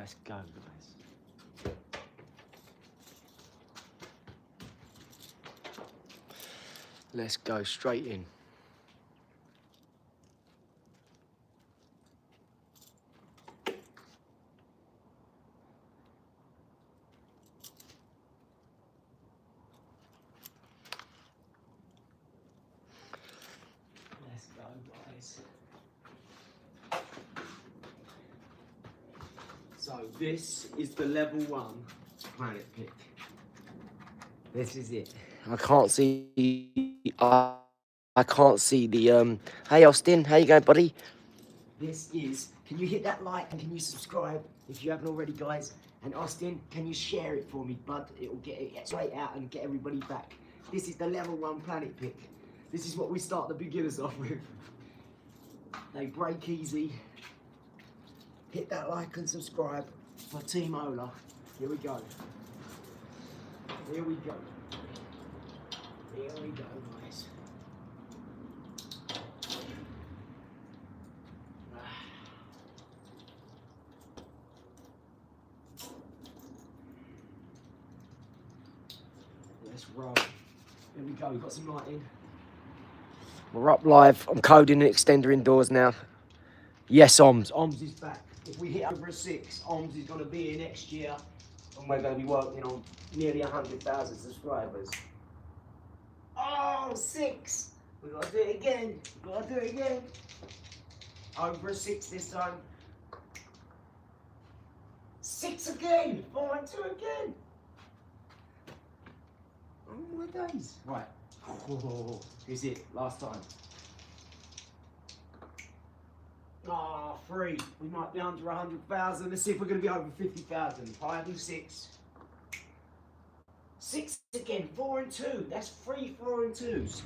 Let's go, guys. Let's go straight in. Let's go, guys. So this is the level 1 planet pick. This is it. I can't see. I can't see the. Hey Austin, how you going, buddy? This is. Can you hit that like and can you subscribe if you haven't already, guys? And Austin, can you share it for me, bud? It'll get it straight out and get everybody back. This is the level 1 planet pick. This is what we start the beginners off with. They break easy. Hit that like and subscribe for Team OLAR. Here we go. Here we go. Here we go, guys. Let's roll. Here we go, we've got some lighting. We're up live. I'm coding an extender indoors now. Yes, OMS. OMS is back. If we hit over a 6, OMS is going to be here next year. And we're going to be working on nearly 100,000 subscribers. Oh, 6! We've got to do it again. We've got to do it again. Over a 6 this time. 6 again. 4 and 2 again. Oh my days. Right. Oh, is it? Last time. Ah, 3. We might be under 100,000. Let's see if we're going to be over 50,000. Higher than 6. 6 again. 4 and 2. That's 3 4 and 2s.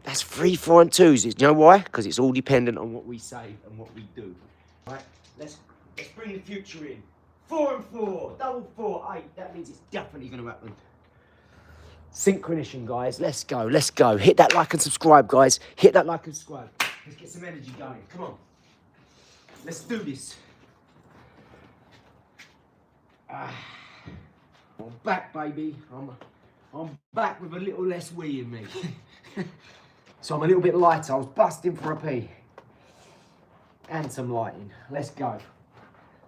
That's 3 4 and 2s. You know why? Because it's all dependent on what we say and what we do. Right. Let's bring the future in. 4 and 4. Double 4. 8. That means it's definitely going to happen. Synchronician, guys. Let's go. Let's go. Hit that like and subscribe, guys. Hit that like and subscribe. Let's get some energy going. Come on. Let's do this. I'm back, baby. I'm back with a little less wee in me. So I'm a little bit lighter. I was busting for a pee. And some lighting. Let's go.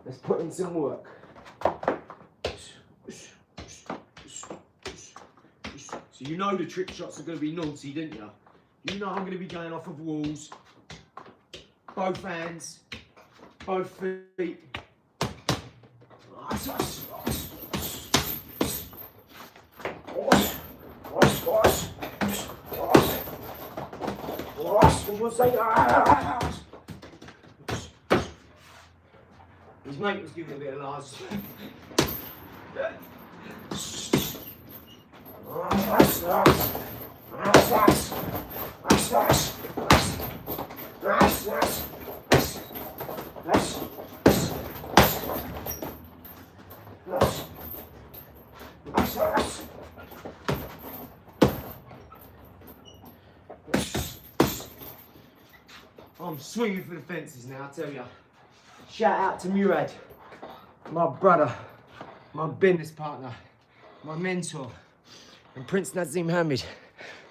Let's put in some work. So you know the trick shots are going to be naughty, didn't you? You know I'm going to be going off of walls. Both hands. Both feet. His mate was giving a bit of large. I'm swinging for the fences now, I tell you. Shout out to Murad, my brother, my business partner, my mentor, and Prince Nazim Hamid,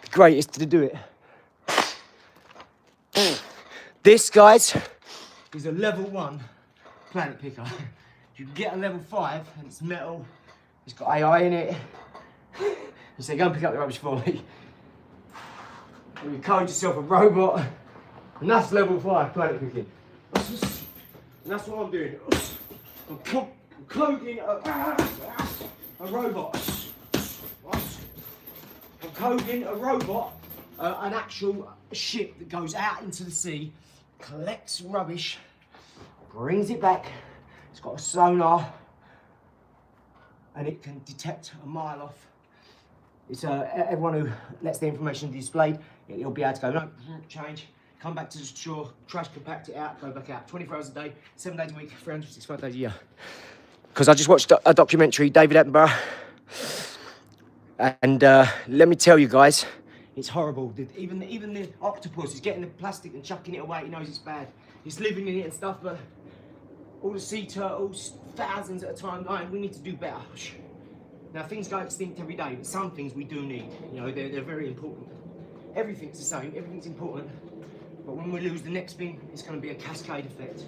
the greatest to do it. This, guys, is a level 1 planet picker. You can get a level 5 and it's metal, it's got AI in it. You say, go and pick up the rubbish for me. Or you code yourself a robot, and that's level 5 planet picking. And that's what I'm doing. I'm coding a robot. I'm coding a robot, an actual ship that goes out into the sea, collects rubbish, brings it back. It's got a sonar, and it can detect a mile off. It's everyone who lets the information be displayed, it'll be able to go, no, change, come back to the shore, trash compact it out, go back out. 24 hours a day, 7 days a week, 365 days a year. Because I just watched a documentary, David Attenborough, and let me tell you guys, it's horrible. Even the octopus is getting the plastic and chucking it away. He knows it's bad. He's living in it and stuff, but all the sea turtles, thousands at a time. We need to do better. Now things go extinct every day, but some things we do need. You know, they're very important. Everything's the same, everything's important. But when we lose the next thing, it's going to be a cascade effect.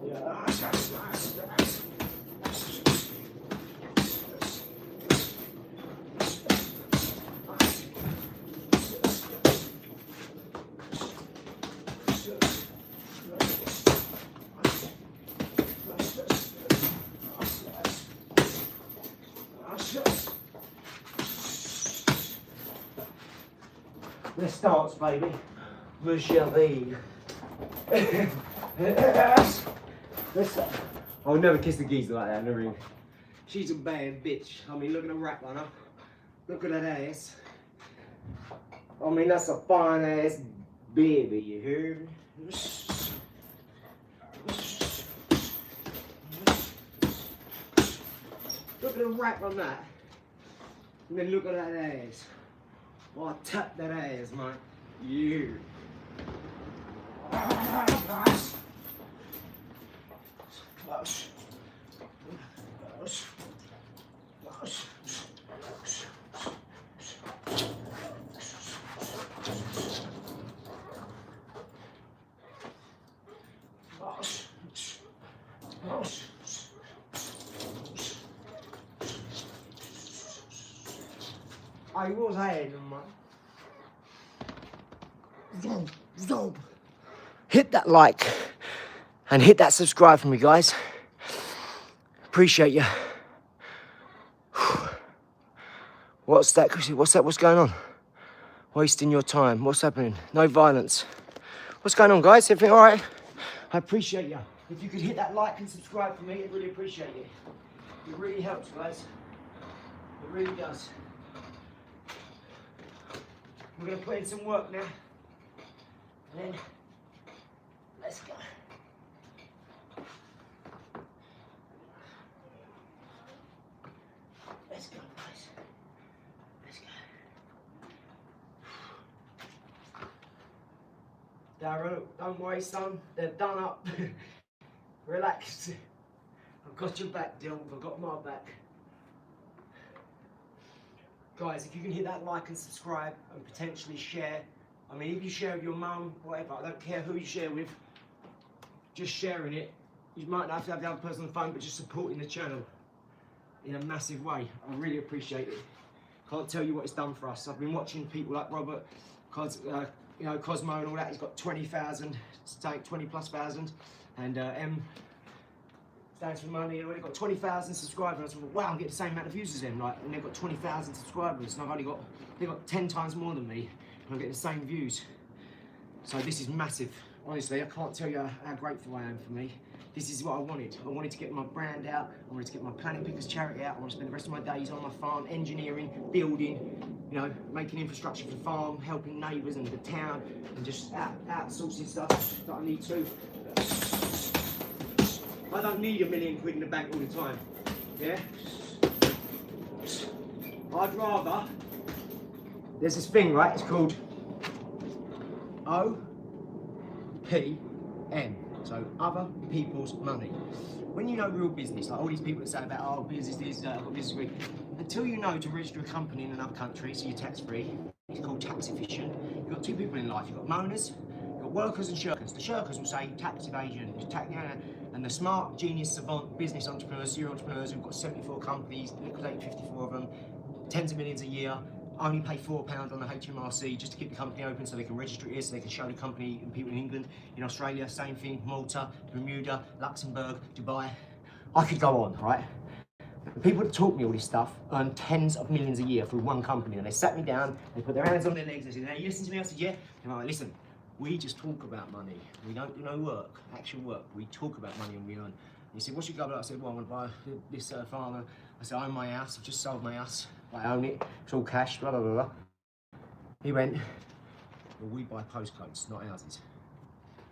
Yeah. Let's dance, baby. Vaseline. I'll never kiss a geezer like that, never. She's a bad bitch. I mean, look at the rack on her. Look at that ass. I mean, that's a fine ass baby, you heard? Look at the rack on that. And then look at that ass. Oh, I tap that ass, mate. You. I was ahead of mine. Hit that like and hit that subscribe for me, guys. Appreciate you. What's that? What's going on? Wasting your time. What's happening? No violence. What's going on, guys? Everything all right? I appreciate you. If you could hit that like and subscribe for me, I'd really appreciate it. It really helps, guys. It really does. We're going to put in some work now. And then, let's go. Let's go, guys. Let's go. Darryl, don't worry, son. They're done up. Relax. I've got your back, Dylan. I've got my back. Guys, if you can hit that like and subscribe and potentially share. I mean, if you share with your mum, whatever, I don't care who you share with, just sharing it. You might not have to have the other person on the phone, but just supporting the channel in a massive way. I really appreciate it. Can't tell you what it's done for us. I've been watching people like Robert, you know, Cosmo and all that. He's got 20,000, 20,000+, and M stands for money. And already got 20,000 subscribers. I thought, wow, I'm getting the same amount of views as them, like, and they've got 20,000 subscribers, and they've got 10 times more than me. I'm getting the same views. So this is massive. Honestly, I can't tell you how grateful I am for me. This is what I wanted. I wanted to get my brand out. I wanted to get my Planet Pickers charity out. I want to spend the rest of my days on my farm, engineering, building, you know, making infrastructure for the farm, helping neighbours and the town, and just outsourcing stuff that I need to. I don't need £1 million in the bank all the time. Yeah? I'd rather. There's this thing, right? It's called OPM. So other people's money. When you know real business, like all these people that say about, oh, business this, I've got business degree, until you know to register a company in another country, so you're tax free, it's called tax efficient. You've got two people in life. You've got moaners, you've got workers and shirkers. The shirkers will say tax evasion, and the smart, genius, savant business entrepreneurs, serial entrepreneurs who've got 74 companies, liquidate 54 of them, tens of millions a year, only pay £4 on the HMRC just to keep the company open so they can register it here, so they can show the company and people in England, in Australia, same thing, Malta, Bermuda, Luxembourg, Dubai. I could go on, right? The people that taught me all this stuff earn tens of millions a year through one company, and they sat me down, they put their hands on their legs, they said, now you listen to me? I said, yeah. And I'm like, listen, we just talk about money. We don't do no work, actual work. We talk about money and we earn. And he said, what's your goal? I said, well, I'm going to buy this farm. I said, I own my house, I've just sold my house. I own it, it's all cash, blah, blah, blah, blah. He went, well, we buy postcodes, not houses.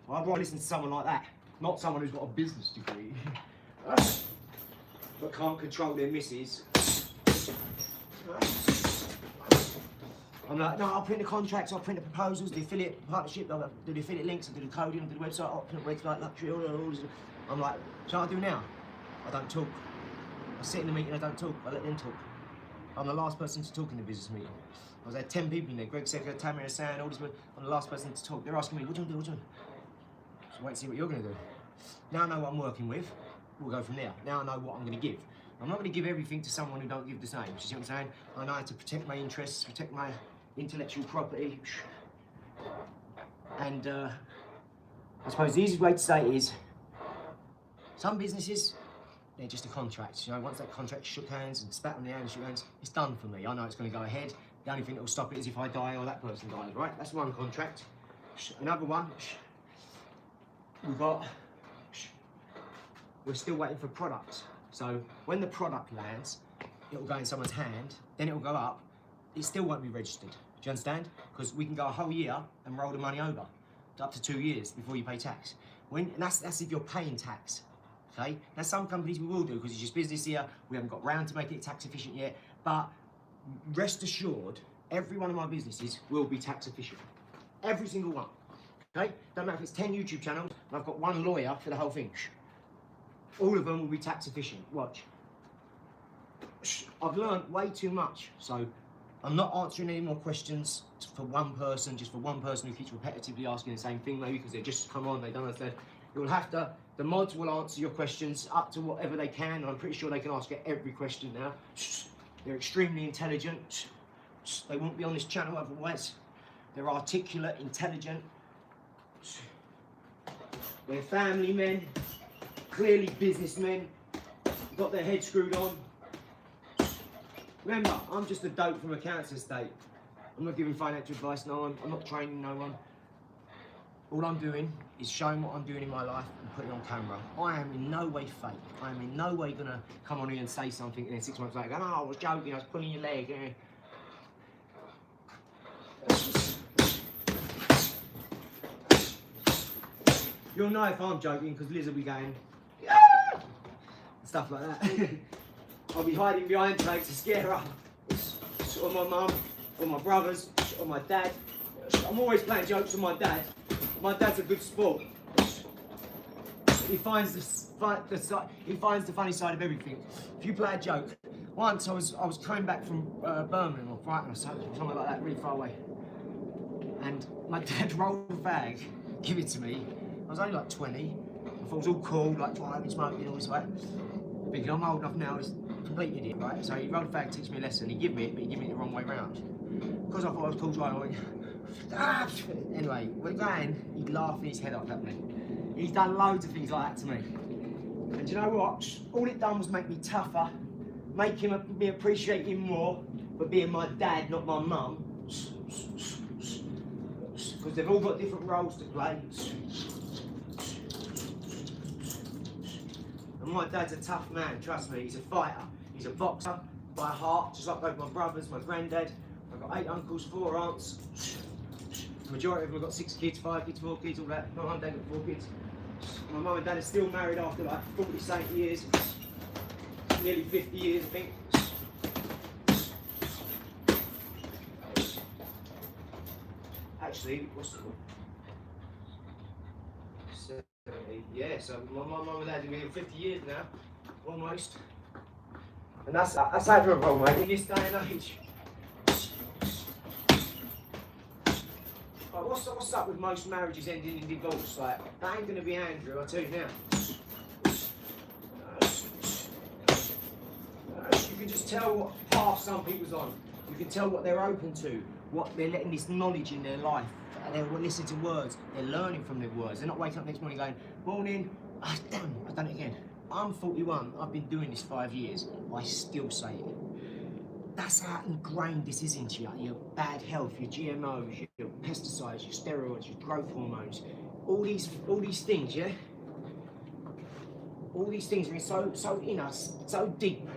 Well, I'd rather listen to someone like that, not someone who's got a business degree, but can't control their missus. I'm like, no, I'll print the contracts, I'll print the proposals, the affiliate partnership, I'll do the affiliate links, I'll do the coding, I'll do the website, I'll print website, luxury, all this. I'm like, do you know what I do now? I don't talk. I sit in the meeting, I don't talk, I let them talk. I'm the last person to talk in the business meeting. I was had 10 people in there, Greg Secker, Tamir Hassan, all these people. I'm the last person to talk. They're asking me, what do you want to do, what do you want to do? So wait and see what you're going to do. Now I know what I'm working with, we'll go from there. Now I know what I'm going to give. I'm not going to give everything to someone who don't give the same. You see what I'm saying? I know how to protect my interests, protect my intellectual property. And I suppose the easiest way to say it is, some businesses, they're just a contract. You know, once that contract shook hands and spat on the hand and shook hands, it's done for me. I know it's going to go ahead. The only thing that will stop it is if I die or that person dies, right? That's one contract. Another one, we're still waiting for products. So when the product lands, it will go in someone's hand, then it will go up. It still won't be registered. Do you understand? Because we can go a whole year and roll the money over, up to 2 years before you pay tax. And that's if you're paying tax. Okay? Now some companies we will do because it's just business here, we haven't got round to making it tax efficient yet, but rest assured, every one of my businesses will be tax efficient. Every single one. Okay? Don't matter if it's 10 YouTube channels, and I've got one lawyer for the whole thing. All of them will be tax efficient. Watch. I've learned way too much, so I'm not answering any more questions for one person, just for one person who keeps repetitively asking the same thing, maybe because they just come on, they don't understand. You'll have to, the mods will answer your questions up to whatever they can, and I'm pretty sure they can ask every question now. They're extremely intelligent. They won't be on this channel otherwise. They're articulate, intelligent. They're family men, clearly businessmen, got their head screwed on. Remember, I'm just a dope from a cancer state. I'm not giving financial advice to no one. I'm not training no one. All I'm doing is showing what I'm doing in my life and putting it on camera. I am in no way fake. I am in no way gonna come on here and say something and then 6 months later go, oh, I was joking, I was pulling your leg. You'll know if I'm joking because Liz will be going, yeah! Stuff like that. I'll be hiding behind Drake to scare her, or my mum, or my brothers, or my dad. I'm always playing jokes with my dad. My dad's a good sport. He finds the funny side of everything. If you play a joke, once I was coming back from Birmingham or Brighton or something like that, really far away, and my dad rolled a bag, give it to me. I was only like 20. I thought it was all cool, like driving, smoking, all this way. Thinking I'm old enough now, it's a complete idiot, right? So he rolled a bag, teach me a lesson. He gave me it, but he gave me it the wrong way round. Because I thought I was cool driving, I went, ah! Anyway, we're going, he'd laughing his head off at me. He's done loads of things like that to me. And do you know what? All it done was make me tougher, make me appreciate him more for being my dad, not my mum. Because they've all got different roles to play. And my dad's a tough man, trust me, he's a fighter. He's a boxer by heart, just like both my brothers, my granddad. I've got 8 uncles, 4 aunts. The majority of them have got 6 kids, 5 kids, 4 kids, all that. My mum and dad got 4 kids. My mum and dad are still married after like 40 something years, nearly 50 years, I think. Actually, what's the 70? Yeah, so my mum and dad have been here 50 years now, almost. And that's admirable, mate, in this day and age. Like, what's up with most marriages ending in divorce? Like, that ain't gonna be Andrew, I'll tell you now. You can just tell what path some people's on. You can tell what they're open to, what they're letting this knowledge in their life. And they're listening to words, they're learning from their words. They're not waking up next morning going, morning, damn, I've done it again. I'm 41, I've been doing this 5 years, I still say it. That's how ingrained this is into you. Your bad health, your GMOs, your pesticides, your steroids, your growth hormones, all these things, yeah? All these things are so in us, so deep.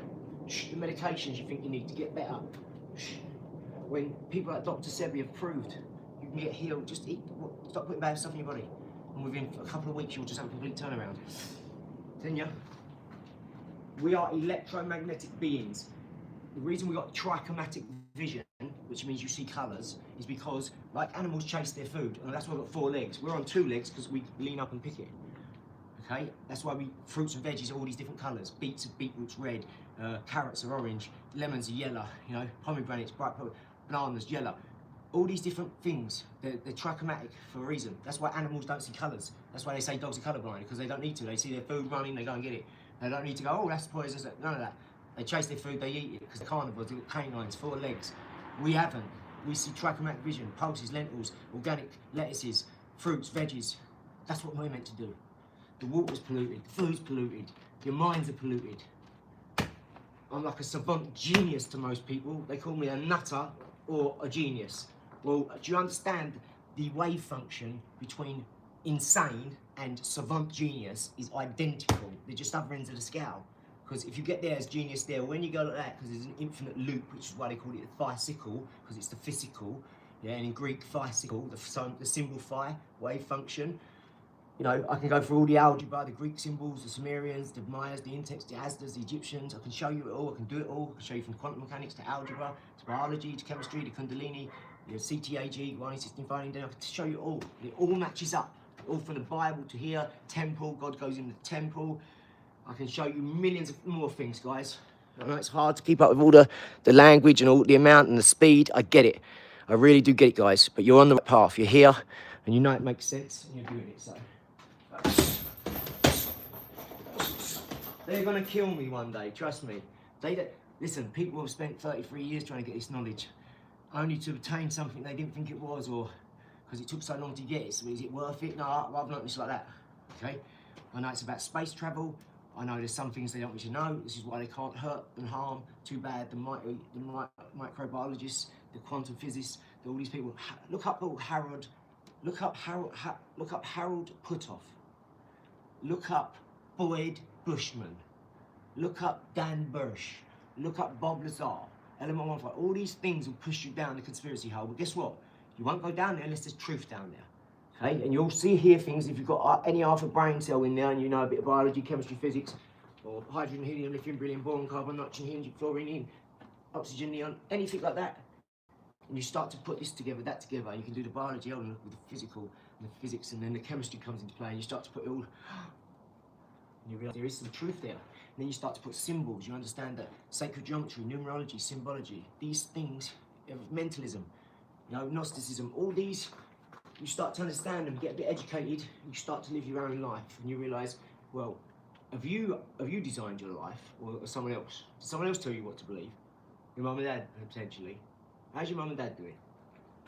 The medications you think you need to get better. When people like Dr. Sebi have proved you can get healed, just stop putting bad stuff in your body. And within a couple of weeks, you'll just have a complete turnaround. Then we are electromagnetic beings. The reason we got trichromatic vision, which means you see colours, is because, like animals chase their food, and that's why we've got 4 legs. We're on 2 legs because we lean up and pick it. Okay, that's why fruits and veggies are all these different colours. Beetroot's red, carrots are orange, lemons are yellow, you know, pomegranates, bright purple, bananas, yellow. All these different things, they're trichromatic for a reason. That's why animals don't see colours. That's why they say dogs are colourblind, because they don't need to. They see their food running, they go and get it. They don't need to go, oh, that's poisonous, none of that. They chase their food, they eat it, because they're carnivores, they've got canines, 4 legs. We haven't. We see trichromatic vision, pulses, lentils, organic lettuces, fruits, veggies. That's what we're meant to do. The water's polluted, the food's polluted, your minds are polluted. I'm like a savant genius to most people. They call me a nutter or a genius. Well, do you understand the wave function between insane and savant genius is identical? They're just other ends of the scale. Because if you get there as genius there, when you go like that, because there's an infinite loop, which is why they call it the physical, because it's the physical, yeah, and in Greek, physical, the symbol phi, wave function. You know, I can go through all the algebra, the Greek symbols, the Sumerians, the Mayas, the Index, the Aztecs, the Egyptians. I can show you it all, I can do it all. I can show you from quantum mechanics to algebra, to biology, to chemistry, to Kundalini, the CTAG, 116 finding. Then I can show you all. It all matches up. All from the Bible to here, temple, God goes in the temple. I can show you millions of more things, guys. I know it's hard to keep up with all the language and all the amount and the speed. I get it. I really do get it, guys. But you're on the right path. You're here, and you know it makes sense, and you're doing it, so. They're gonna kill me one day, trust me. Listen, people have spent 33 years trying to get this knowledge, only to obtain something they didn't think it was, or because it took so long to get it. So is it worth it? No, I've not this like that. Okay? I know it's about space travel. I know there's some things they don't want you to know. This is why they can't hurt and harm. Too bad the microbiologists, the quantum physicists, all these people. Look up Harold. Look up Harold Puthoff. Look up Boyd Bushman. Look up Dan Bursch. Look up Bob Lazar. Element 1 5. All these things will push you down the conspiracy hole. But guess what? You won't go down there unless there's truth down there. Okay? And you'll hear things if you've got any half a brain cell in there and you know a bit of biology, chemistry, physics, or hydrogen, helium, lithium, beryllium, boron, carbon, nitrogen, helium, fluorine, oxygen, neon, anything like that. And you start to put this together, that together, and you can do the biology with the physical and the physics, and then the chemistry comes into play, and you start to put it all, and you realise there is some truth there. And then you start to put symbols, you understand that sacred geometry, numerology, symbology, these things, mentalism, you know, Gnosticism, all these, you start to understand them, get a bit educated, you start to live your own life, and you realise, well, have you designed your life, or someone else? Did someone else tell you what to believe? Your mum and dad, potentially. How's your mum and dad doing?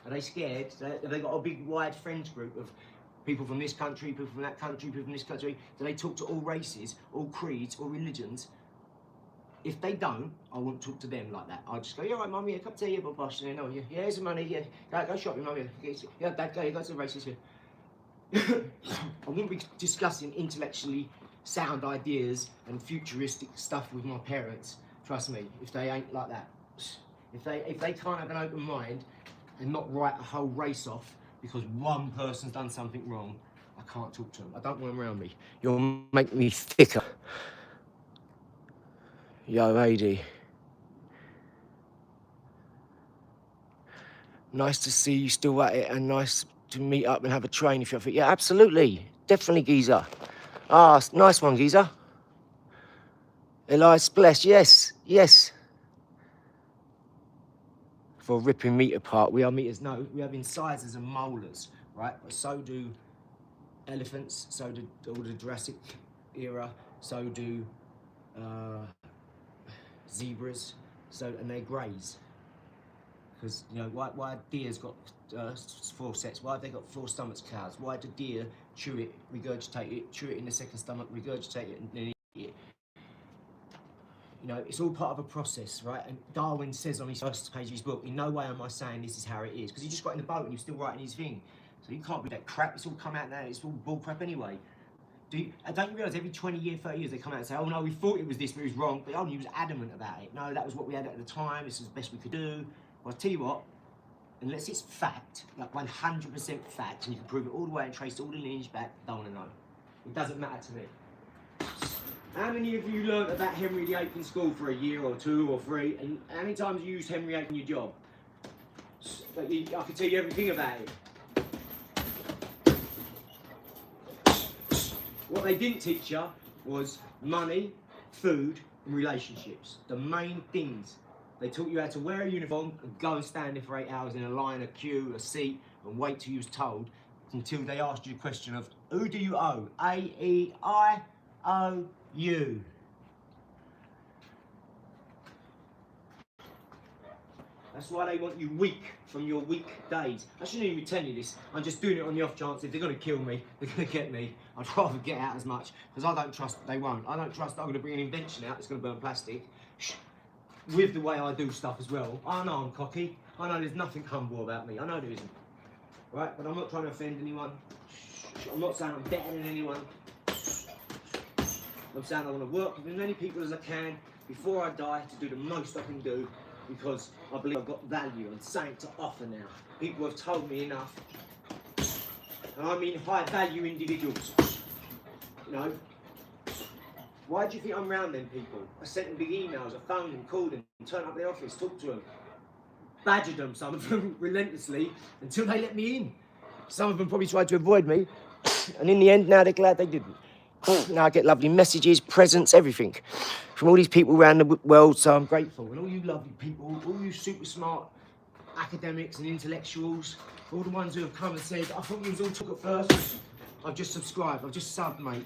Are they scared? Have they got a big, wide friends group of people from this country, people from that country, people from this country? Do they talk to all races, all creeds, all religions? If they don't, I won't talk to them like that. I'll just go, yeah, right, mum, yeah, come to you, but boss, you know, yeah, here's the money, yeah, go shopping, mum, yeah, dad, go to the races, yeah. I wouldn't be discussing intellectually sound ideas and futuristic stuff with my parents, trust me, if they ain't like that. If they can't have an open mind and not write a whole race off because one person's done something wrong, I can't talk to them. I don't want them around me. You'll make me thicker. Yo, AD. Nice to see you still at it, and nice to meet up and have a train if you're fit. Yeah, absolutely. Definitely, Geezer. Ah, nice one, Geezer. Elias Bless, yes, yes. For ripping meat apart, we are meat as no, we have incisors and molars, right? But so do elephants, so do all the Jurassic era, so do zebras, and they graze. Because, you know, why deer's got 4 sets? Why have they got 4 stomachs, cows? Why do deer chew it, regurgitate it, chew it in the second stomach, regurgitate it, and then eat it? You know, it's all part of a process, right? And Darwin says on his first page of his book, in no way am I saying this is how it is, because he just got in the boat and he was still writing his thing. So you can't be that crap, it's all come out now, it's all bull crap anyway. Don't you realise every 20 years, 30 years they come out and say, oh no, we thought it was this, but it was wrong, but oh, he was adamant about it. No, that was what we had at the time, this is the best we could do. Well, I'll tell you what, unless it's fact, like 100% fact, and you can prove it all the way and trace all the lineage back, don't want to know. It doesn't matter to me. How many of you learnt about Henry VIII in school for a year or 2 or 3? And how many times you used Henry VIII in your job? I can tell you everything about it. What they didn't teach you was money, food, and relationships. The main things. They taught you how to wear a uniform and go and stand there for 8 hours in a line, a queue, a seat, and wait till you was told, until they asked you the question of, who do you owe? A-E-I-O-U. That's why they want you weak from your weak days. I shouldn't even be telling you this. I'm just doing it on the off chance if they're going to kill me, they're going to get me. I'd rather get out as much, because I don't trust they won't. I don't trust I'm going to bring an invention out that's going to burn plastic. With the way I do stuff as well. I know I'm cocky. I know there's nothing humble about me. I know there isn't. Right? But I'm not trying to offend anyone. I'm not saying I'm better than anyone. I'm saying I want to work with as many people as I can before I die to do the most I can do, because I believe I've got value and something to offer now. People have told me enough. And I mean high value individuals. You know? Why do you think I'm around them people? I sent them big emails, I phoned them, called them, turned up their office, talked to them, badgered them, some of them relentlessly, until they let me in. Some of them probably tried to avoid me, and in the end, now they're glad they didn't. Now I get lovely messages, presents, everything from all these people around the world, so I'm grateful. And all you lovely people, all you super smart academics and intellectuals, all the ones who have come and said, I thought you was all talk at first. I've just subscribed, I've just subbed, mate.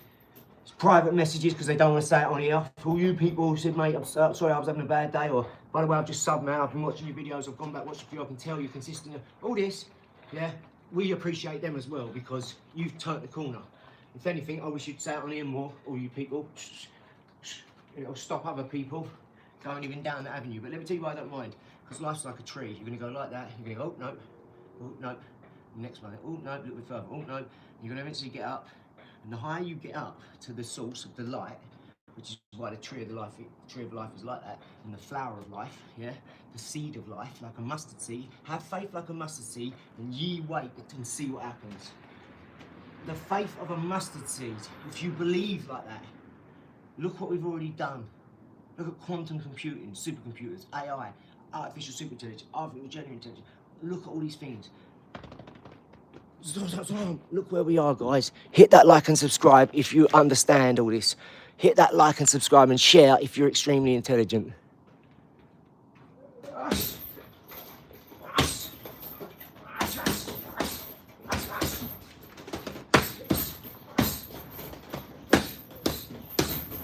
It's private messages because they don't want to say it on here. For all you people who said, mate, I'm sorry, I was having a bad day, or by the way, I've just subbed, man, I've been watching your videos, I've gone back watching a few, I can tell you're consistent. All this, yeah, we appreciate them as well, because you've turned the corner. If anything, I wish you'd say it on here more, all you people. It'll stop other people going even down that avenue. But let me tell you why I don't mind. Because life's like a tree. You're going to go like that. You're going to go, oh, no. Next one. Oh, no, a little bit further. Oh, no. You're going to eventually get up. And the higher you get up to the source of the light, which is why the tree of life is like that, and the flower of life, yeah, the seed of life, like a mustard seed. Have faith like a mustard seed, and ye wait and see what happens. The faith of a mustard seed, if you believe like that, look what we've already done. Look at quantum computing, supercomputers, AI, artificial super intelligence, artificial general intelligence. Look at all these things. Look where we are, guys. Hit that like and subscribe if you understand all this. Hit that like and subscribe and share if you're extremely intelligent.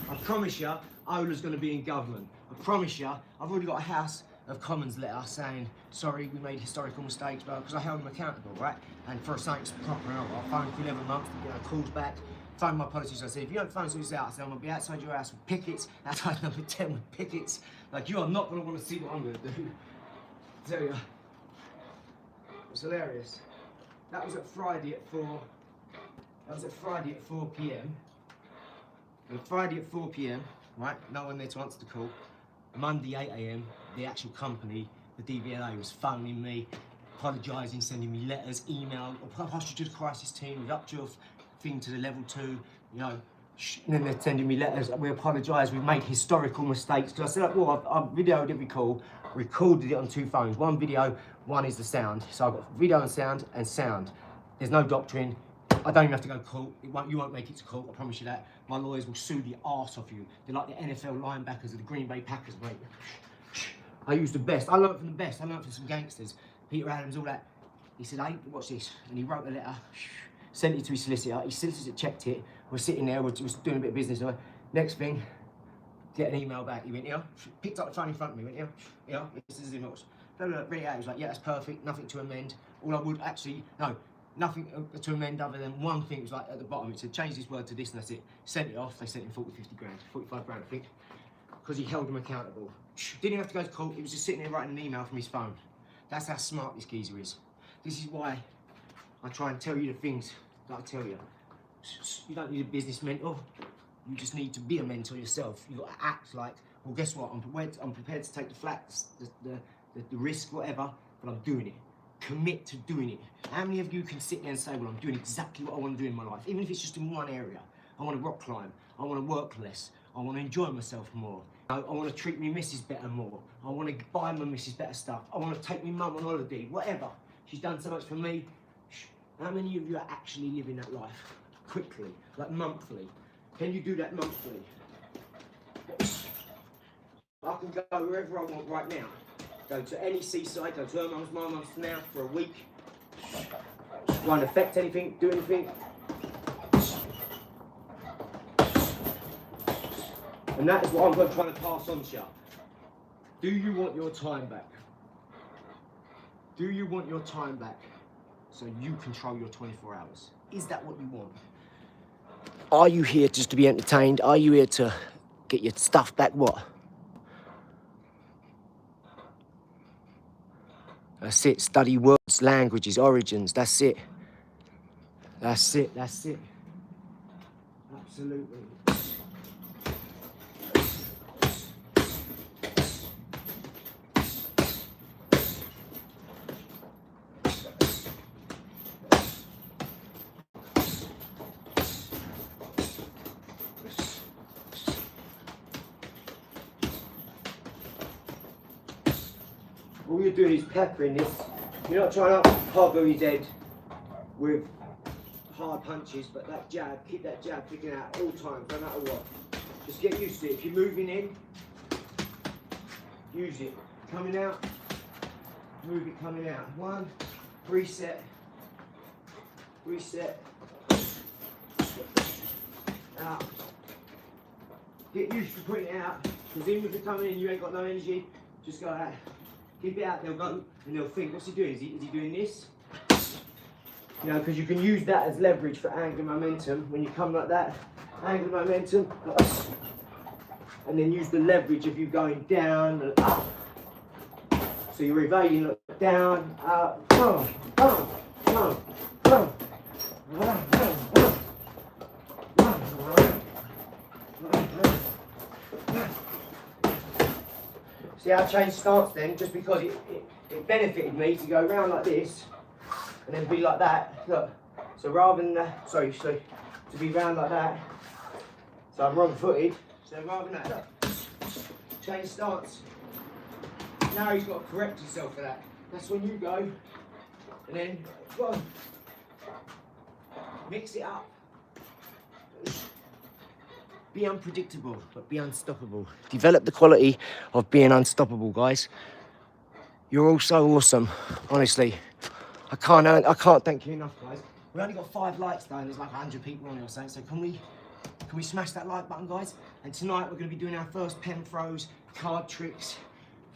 I promise you, OLAR's going to be in government. I promise you, I've already got a House of Commons letter saying, sorry, we made historical mistakes, but because I held them accountable, right? And for something proper and all, I phoned for 11 months to get calls back, phoned my politicians. I said, if you don't phone this out, I said, I'm going to be outside your house with pickets, outside number 10 with pickets. Like, you are not going to want to see what I'm going to do. I tell you, it's hilarious. That was at Friday at 4. That was at Friday at 4 p.m. And Friday at 4 p.m, right? No one there to answer the call. Monday 8 a.m, the actual company, the DVLA, was phoning me, apologising, sending me letters, email, or posture to the crisis team, we've upped your thing to the level 2, you know, and then they're sending me letters, we apologise, we've made historical mistakes. Because I said, well, I've videoed every call, recorded it on 2 phones. One video, one is the sound. So I've got video and sound. There's no doctrine. I don't even have to go to court. You won't make it to court, I promise you that. My lawyers will sue the arse off you. They're like the NFL linebackers of the Green Bay Packers, mate. I use the best. I learned from the best. I learned from some gangsters. Peter Adams, all that. He said, hey, watch this. And he wrote a letter, sent it to his solicitor. His solicitor checked it. We're sitting there, we're doing a bit of business. Next thing, get an email back. He went, yeah. Picked up the phone in front of me, went, yeah. Yeah, this is him. Read it out. He was like, yeah, that's perfect. Nothing to amend. All I would actually, no. Nothing to amend other than one thing. It was like at the bottom, it said change this word to this, and that's it. Sent it off, they sent him 40, 50 grand, 45 grand I think, because he held them accountable. Didn't even have to go to court, he was just sitting there writing an email from his phone. That's how smart this geezer is. This is why I try and tell you the things that I tell you. You don't need a business mentor, you just need to be a mentor yourself. You've got to act like, well guess what, I'm prepared to take the flats, the risk, whatever, but I'm doing it. Commit to doing it. How many of you can sit there and say, well, I'm doing exactly what I want to do in my life, even if it's just in one area? I want to rock climb, I want to work less, I want to enjoy myself more, I want to treat my missus better more, I want to buy my missus better stuff, I want to take my mum on holiday, whatever. She's done so much for me. How many of you are actually living that life? quickly, like monthly. Can you do that monthly? I can go wherever I want right now. Go to any seaside, go to her mum's, my mum's now for a week. Won't affect anything, do anything. And that is what I'm trying to pass on to you. Do you want your time back? Do you want your time back so you control your 24 hours? Is that what you want? Are you here just to be entertained? Are you here to get your stuff back? What? That's it. Study words, languages, origins. That's it. That's it. That's it. Absolutely. All you're doing is peppering this. You're not trying to hoggle his head with hard punches, but that jab, keep that jab picking out all times, no matter what. Just get used to it. If you're moving in, use it. Coming out, move it coming out. One, reset, reset, out. Get used to putting it out, because even if you're coming in, you ain't got no energy, just go out. Keep it out, they'll go and they'll think, what's he doing? Is he doing this? You know, because you can use that as leverage for angular momentum. When you come like that, angular momentum, and then use the leverage of you going down and up. So you're evading, look, down, up, See how I changed stance then, just because it benefited me to go around like this and then be like that. Look, so rather than to be round like that, so I'm wrong footed. So rather than that, look, change stance. Now he's got to correct himself for that. That's when you go and then go on. Mix it up. Be unpredictable, but be unstoppable. Develop the quality of being unstoppable, guys. You're all so awesome, honestly. I can't thank you enough, guys. We only got 5 likes though, and there's like 100 people on here or something. So can we smash that like button, guys? And tonight we're going to be doing our first pen throws, card tricks.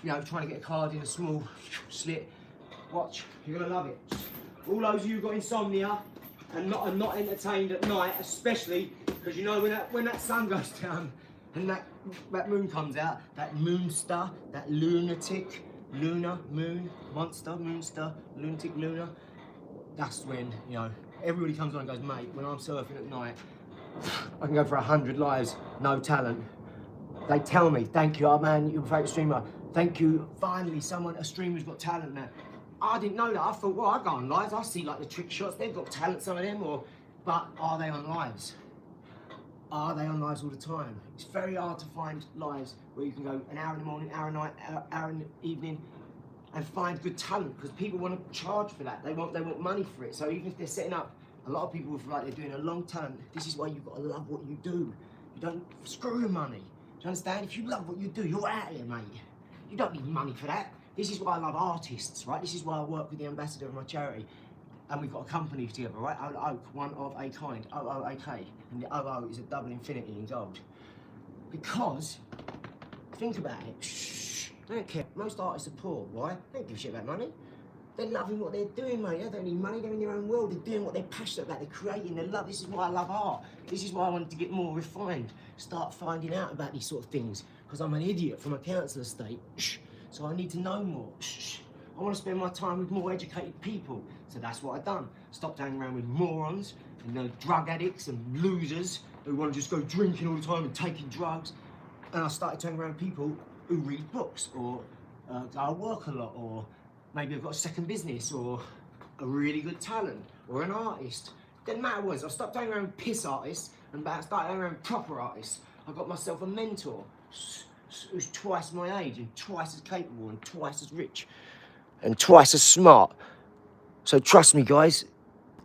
You know, trying to get a card in a small slit. Watch, you're going to love it. All those of you who've got insomnia and not entertained at night, especially. Because you know when that sun goes down and that moon comes out, that moonster, that lunatic, monster, lunatic, lunar, that's when, you know, everybody comes on and goes, mate, when I'm surfing at night, I can go for 100 lives, no talent. They tell me, thank you, oh man, you're my favourite streamer. Thank you, finally, a streamer's got talent now. I didn't know that. I thought, well, I go on lives, I see like the trick shots, they've got talent, some of them, but are they on lives? Are they on lives all the time? It's very hard to find lives where you can go an hour in the morning, hour at night, hour in the evening, and find good talent, because people want to charge for that. They want money for it. So even if they're setting up, a lot of people feel like they're doing a long talent. This is why you've got to love what you do. You don't screw the money. Do you understand? If you love what you do, you're out here, mate. You don't need money for that. This is why I love artists, right? This is why I work with the ambassador of my charity. And we've got a company together, right? Oak, one of a kind, OOAK. And the OO is a double infinity in gold. Because, think about it, shh, they don't care. Most artists are poor, why? They don't give a shit about money. They're loving what they're doing, mate. They don't need money, they're in their own world. They're doing what they're passionate about, they're creating, they love. This is why I love art. This is why I wanted to get more refined, start finding out about these sort of things. Because I'm an idiot from a council estate, shh, so I need to know more, shh. I want to spend my time with more educated people. So that's what I've done. Stopped hanging around with morons and drug addicts and losers who want to just go drinking all the time and taking drugs. And I started turning around with people who read books or go work a lot, or maybe I've got a second business, or a really good talent, or an artist. Doesn't matter what it is. I stopped hanging around with piss artists and started hanging around with proper artists. I got myself a mentor who's twice my age and twice as capable and twice as rich and twice as smart. So trust me, guys,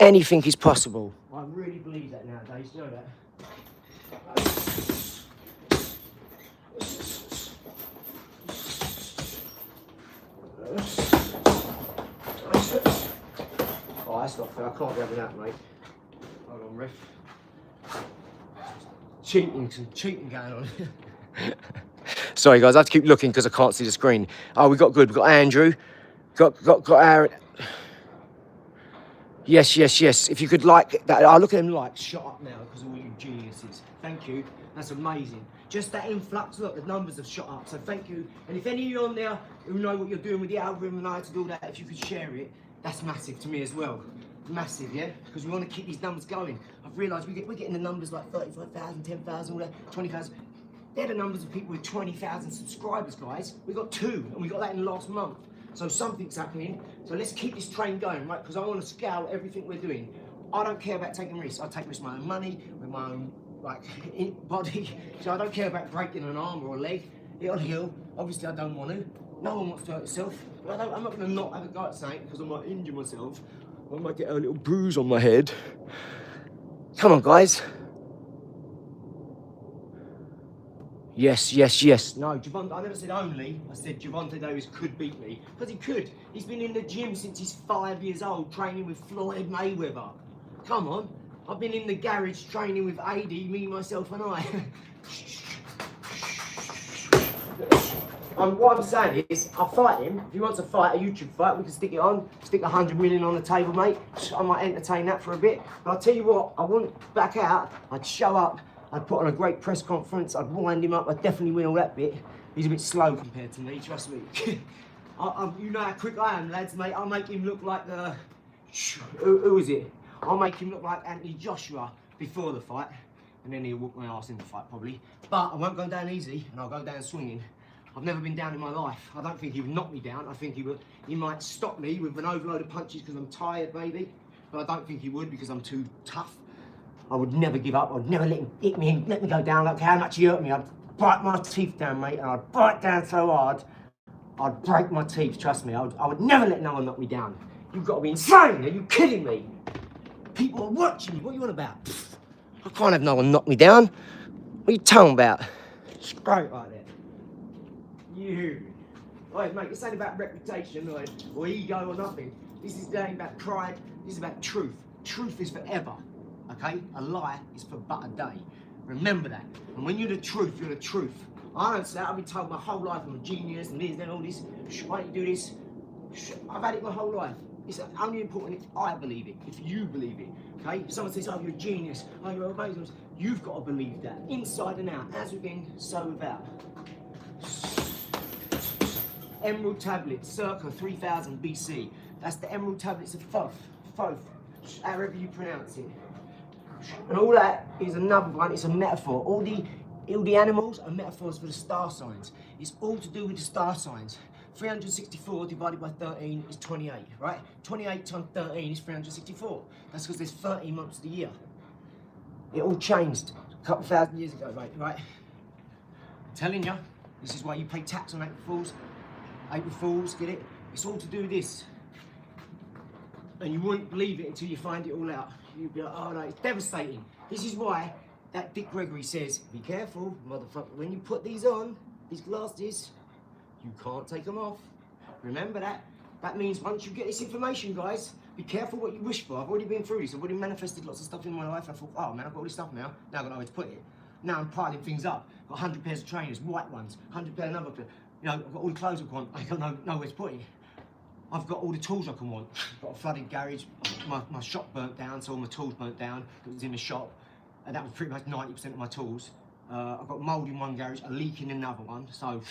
anything is possible. I I really believe that nowadays, you know that? Oh, that's not fair. I can't be having that, mate. Hold on, ref. Some cheating going on. Sorry, guys, I have to keep looking because I can't see the screen. Oh, we got good. We got Andrew. Got Aaron. Yes. If you could like that, I'll look at them likes. Shut up now because of all you geniuses. Thank you. That's amazing. Just that influx. Look, the numbers have shot up. So thank you. And if any of you on there who know what you're doing with the algorithm and how to do that, if you could share it, that's massive to me as well. Massive, yeah? Because we want to keep these numbers going. I've realised we're getting the numbers like 35,000, 10,000, all that, 20,000. They're the numbers of people with 20,000 subscribers, guys. We got 2, and we got that in the last month. So something's happening. So let's keep this train going, right? Because I want to scale everything we're doing. I don't care about taking risks. I take risks with my own money, with my own body. So I don't care about breaking an arm or a leg. It'll heal. Obviously, I don't want to. No one wants to hurt himself. But I'm not going to not have a go at something because I might injure myself. I might get a little bruise on my head. Come on, guys. Yes. No, Javonte, I never said only. I said Javonte Davis could beat me. Because he could. He's been in the gym since he's 5 years old, training with Floyd Mayweather. Come on. I've been in the garage training with AD, me, myself, and I. What I'm saying is, I'll fight him. If he wants to fight, a YouTube fight, we can stick it on. Stick 100 million on the table, mate. I might entertain that for a bit. But I'll tell you what, I wouldn't back out. I'd show up. I'd put on a great press conference. I'd wind him up. I'd definitely win all that bit. He's a bit slow compared to me, trust me. You know how quick I am, lads, mate. I'll make him look like the... Who is it? I'll make him look like Anthony Joshua before the fight. And then he'll whoop my ass in the fight, probably. But I won't go down easy, and I'll go down swinging. I've never been down in my life. I don't think he would knock me down. I think he might stop me with an overload of punches because I'm tired, maybe. But I don't think he would because I'm too tough. I would never give up. I'd never let him hit me and let me go down. Like how much he hurt me. I'd bite my teeth down, mate, and I'd bite down so hard, I'd break my teeth, trust me. I would never let no one knock me down. You've got to be insane. Are you kidding me? People are watching me. What are you on about? Pfft, I can't have no one knock me down. What are you talking about? Straight like that. You. Right, mate, this ain't about reputation or ego or nothing. This is ain't about pride. This is about truth. Truth is forever. Okay? A lie is for but a day. Remember that. And when you're the truth, you're the truth. I don't say that. I've been told my whole life I'm a genius and this and all this. Why don't you do this? I've had it my whole life. It's only important if I believe it, if you believe it. Okay? If someone says, oh, you're a genius, oh, you're amazing, you've got to believe that. Inside and out. As within, so without. Emerald tablets, circa 3000 BC. That's the emerald tablets of Thoth, however you pronounce it. And all that is another one, it's a metaphor. All the animals are metaphors for the star signs. It's all to do with the star signs. 364 divided by 13 is 28, right? 28 times 13 is 364. That's because there's 13 months of the year. It all changed a couple thousand years ago, mate, right? I'm telling you, this is why you pay tax on April Fools. April Fools, get it? It's all to do with this. And you wouldn't believe it until you find it all out. You'd be like, oh no, it's devastating. This is why that Dick Gregory says, be careful, motherfucker, when you put these on, these glasses, you can't take them off. Remember that. That means once you get this information, guys, be careful what you wish for. I've already been through this. I've already manifested lots of stuff in my life. I thought, oh man, I've got all this stuff now. Now I've got nowhere to put it. Now I'm piling things up. I've got 100 pairs of trainers, white ones, 100 pairs another pair. You know, I've got all the clothes I want. I got nowhere to put it. I've got all the tools I can want. I've got a flooded garage. My shop burnt down, so all my tools burnt down. It was in the shop, and that was pretty much 90% of my tools. I've got mould in one garage, a leak in another one. So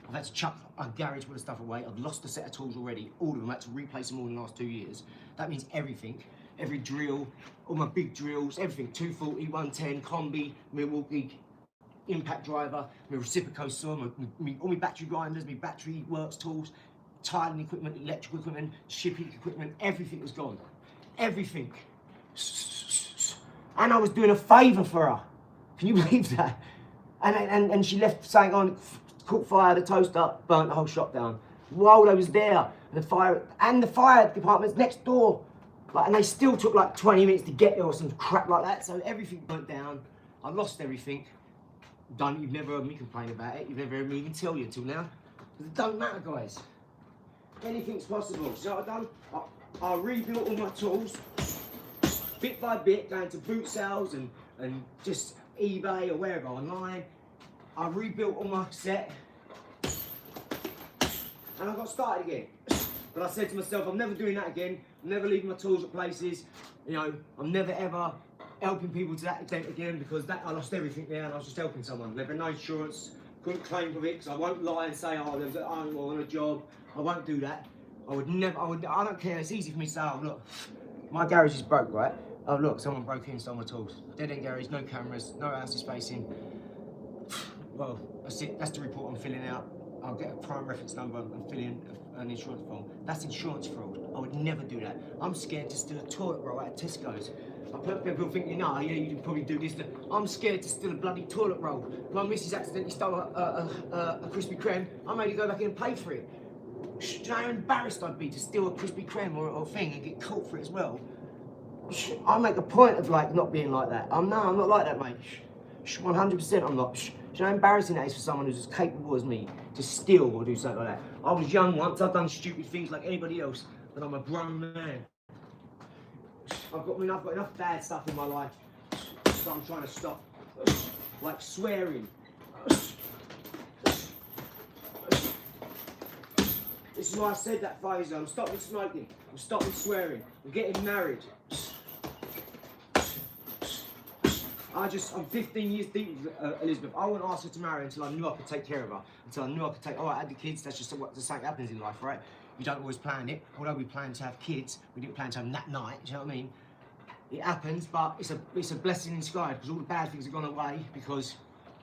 I've had to chuck a garage full of stuff away. I've lost a set of tools already, all of them. I had to replace them all in the last 2 years. That means everything. Every drill, all my big drills, everything. 240, 110, combi, Milwaukee, impact driver, my reciproco saw, all my battery grinders, my battery works tools, tiling equipment, electrical equipment, shipping equipment, everything was gone. Everything. And I was doing a favour for her. Can you believe that? And she left saying, oh, caught fire, the toaster, burnt the whole shop down. While I was there, the fire department's next door. Like, and they still took like 20 minutes to get there or some crap like that. So everything went down. I lost everything. You've never heard me complain about it. You've never heard me even tell you until now. It don't matter, guys. Anything's possible. So what I've done, I rebuilt all my tools, bit by bit, going to boot sales and just eBay or wherever online. I rebuilt all my set, and I got started again. But I said to myself, I'm never doing that again. I'm never leaving my tools at places. You know, I'm never ever helping people to that extent again, because that I lost everything there and I was just helping someone. There was no insurance, couldn't claim for it, because I won't lie and say, oh, there's on a job. I won't do that. I don't care. It's easy for me to say, oh, look, my garage is broke, right? Oh, look, someone broke in, stole my tools. Dead end garage, no cameras, no houses facing. Well, that's it. That's the report I'm filling out. I'll get a prime reference number and fill in an insurance form. That's insurance fraud. I would never do that. I'm scared to steal a toilet roll at Tesco's. People think, you know, yeah, you can probably do this. I'm scared to steal a bloody toilet roll. My missus accidentally stole a Krispy Kreme. I made her go back in and pay for it. Do you know how embarrassed I'd be to steal a Krispy Kreme or a thing and get caught for it as well? I make a point of like not being like that. I'm not like that, mate. 100% I'm not. Do you know how embarrassing that is for someone who's as capable as me to steal or do something like that? I was young once, I've done stupid things like anybody else, but I'm a grown man. I've got enough bad stuff in my life that I'm trying to stop. Like swearing. This is why I said that 5 years ago. I'm stopping smoking. I'm stopping swearing. I'm getting married. I'm 15 years deep with Elizabeth. I wouldn't ask her to marry until I knew I could take care of her. Until I knew I could take, I had the kids, that's just what something happens in life, right? You don't always plan it. Although we planned to have kids, we didn't plan to have them that night, do you know what I mean? It happens, but it's a blessing in disguise, because all the bad things have gone away because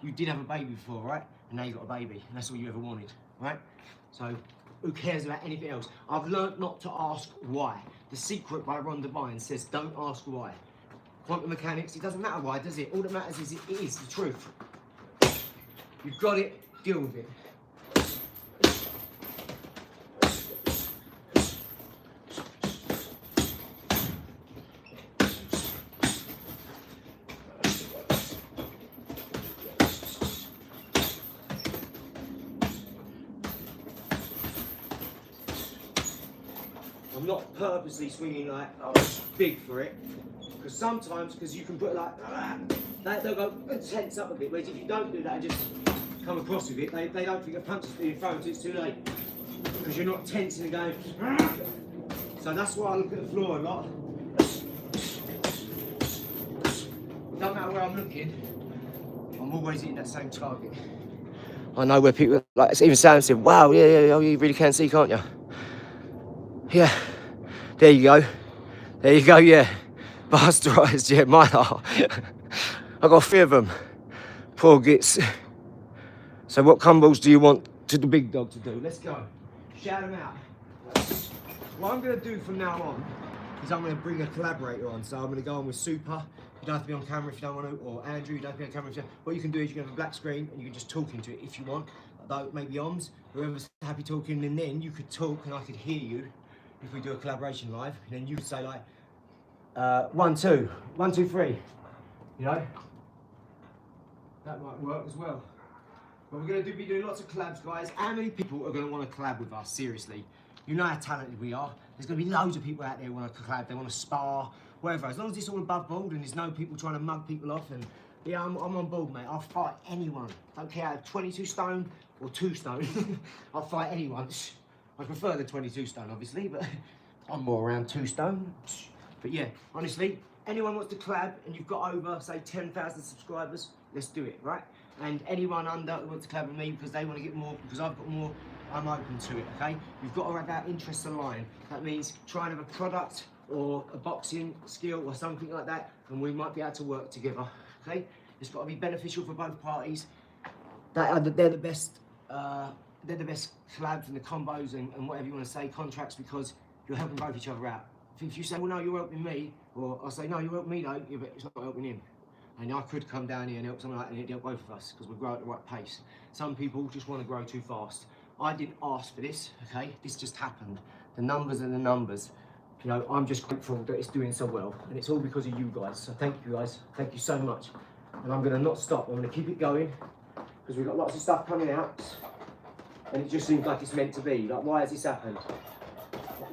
you did have a baby before, right? And now you've got a baby, and that's all you ever wanted, right? So, who cares about anything else? I've learned not to ask why. The Secret by Ron Devine says, don't ask why. Quantum mechanics, it doesn't matter why, does it? All that matters is it is the truth. You've got it, deal with it. I'm not purposely swinging like, oh, it's big for it. Because sometimes, because you can put like, they'll go tense up a bit, whereas if you don't do that and just come across with it, they don't think a punch is being thrown until it's too late. Because you're not tensing and going, so that's why I look at the floor a lot. Don't matter where I'm looking, I'm always hitting that same target. I know where people, like, even Sam said, wow, yeah, oh, you really can see, can't you? Yeah, there you go, yeah. Bastardised, yeah, mine are. I got 3 of them. Poor gits. So what combos do you want to the big dog to do? Let's go. Shout them out. What I'm going to do from now on is I'm going to bring a collaborator on. So I'm going to go on with Super. You don't have to be on camera if you don't want to, or Andrew, you don't have to be on camera if you don't. What you can do is you can have a black screen and you can just talk into it if you want. Though maybe ons, whoever's happy talking, and then you could talk and I could hear you if we do a collaboration live. And then you could say like, 1, 2, 1, 2, 3, you know, that might work as well. But we're going to be doing lots of collabs, guys. How many people are going to want to collab with us? Seriously, you know how talented we are. There's going to be loads of people out there who want to collab. They want to spar, whatever. As long as it's all above board and there's no people trying to mug people off. And yeah, I'm on board, mate. I'll fight anyone. Don't care if 22 stone or 2 stone. I'll fight anyone. I prefer the 22 stone, obviously, but I'm more around 2 stone. But yeah, honestly, anyone wants to collab and you've got over, say, 10,000 subscribers, let's do it, right? And anyone under who wants to collab with me because they want to get more, because I've got more, I'm open to it, okay? You've got to have our interests aligned. That means try and have a product or a boxing skill or something like that, and we might be able to work together, okay? It's got to be beneficial for both parties. They're the best collabs and the combos and whatever you want to say, contracts, because you're helping both each other out. If you say, well, no, you're helping me, or I say, no, you're helping me, though, yeah, but it's not helping him. And I could come down here and help someone like that, and it'd help both of us, because we grow at the right pace. Some people just want to grow too fast. I didn't ask for this, okay? This just happened. The numbers are the numbers. You know, I'm just grateful that it's doing so well, and it's all because of you guys. So thank you guys, thank you so much. And I'm gonna not stop, I'm gonna keep it going, because we've got lots of stuff coming out, and it just seems like it's meant to be. Like, why has this happened?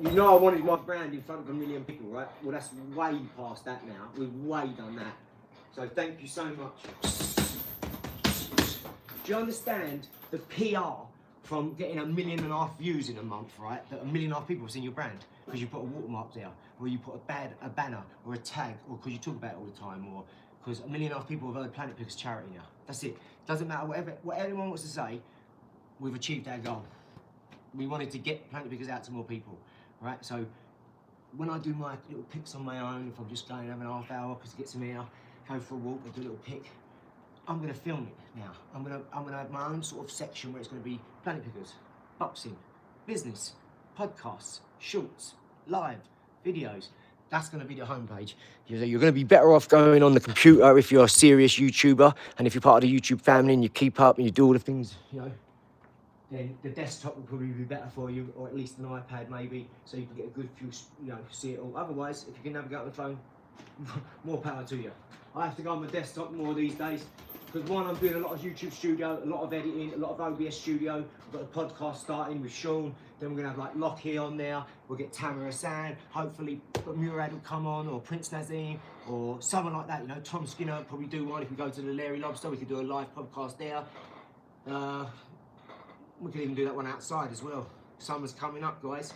You know I wanted my brand in front of 1 million people, right? Well, that's way past that now. We've way done that. So thank you so much. Do you understand the PR from getting 1.5 million views in a month, right? That 1.5 million people have seen your brand because you put a watermark there, or you put a banner or a tag, or because you talk about it all the time, or because 1.5 million people have heard Planet Pickers charity now. That's it. Doesn't matter what anyone wants to say. We've achieved our goal. We wanted to get Planet Pickers out to more people, right? So when I do my little picks on my own, if I'm just going having a half hour because to get some air, go for a walk, I do a little pick. I'm gonna film it now. I'm gonna have my own sort of section where it's gonna be Planet Pickers, boxing, business, podcasts, shorts, live, videos. That's gonna be the homepage. You're gonna be better off going on the computer if you're a serious YouTuber, and if you're part of the YouTube family and you keep up and you do all the things, you know, then the desktop will probably be better for you, or at least an iPad maybe, so you can get a good view, you know, see it all. Otherwise, if you can navigate on the phone, more power to you. I have to go on my desktop more these days, because one, I'm doing a lot of YouTube studio, a lot of editing, a lot of OBS studio. We've got a podcast starting with Sean, then we're gonna have like Lockie on there, we'll get Tamara San, hopefully Murad will come on, or Prince Nazim, or someone like that, you know, Tom Skinner will probably do one. If we go to the Larry Lobster, we could do a live podcast there. We could even do that one outside as well. Summer's coming up, guys.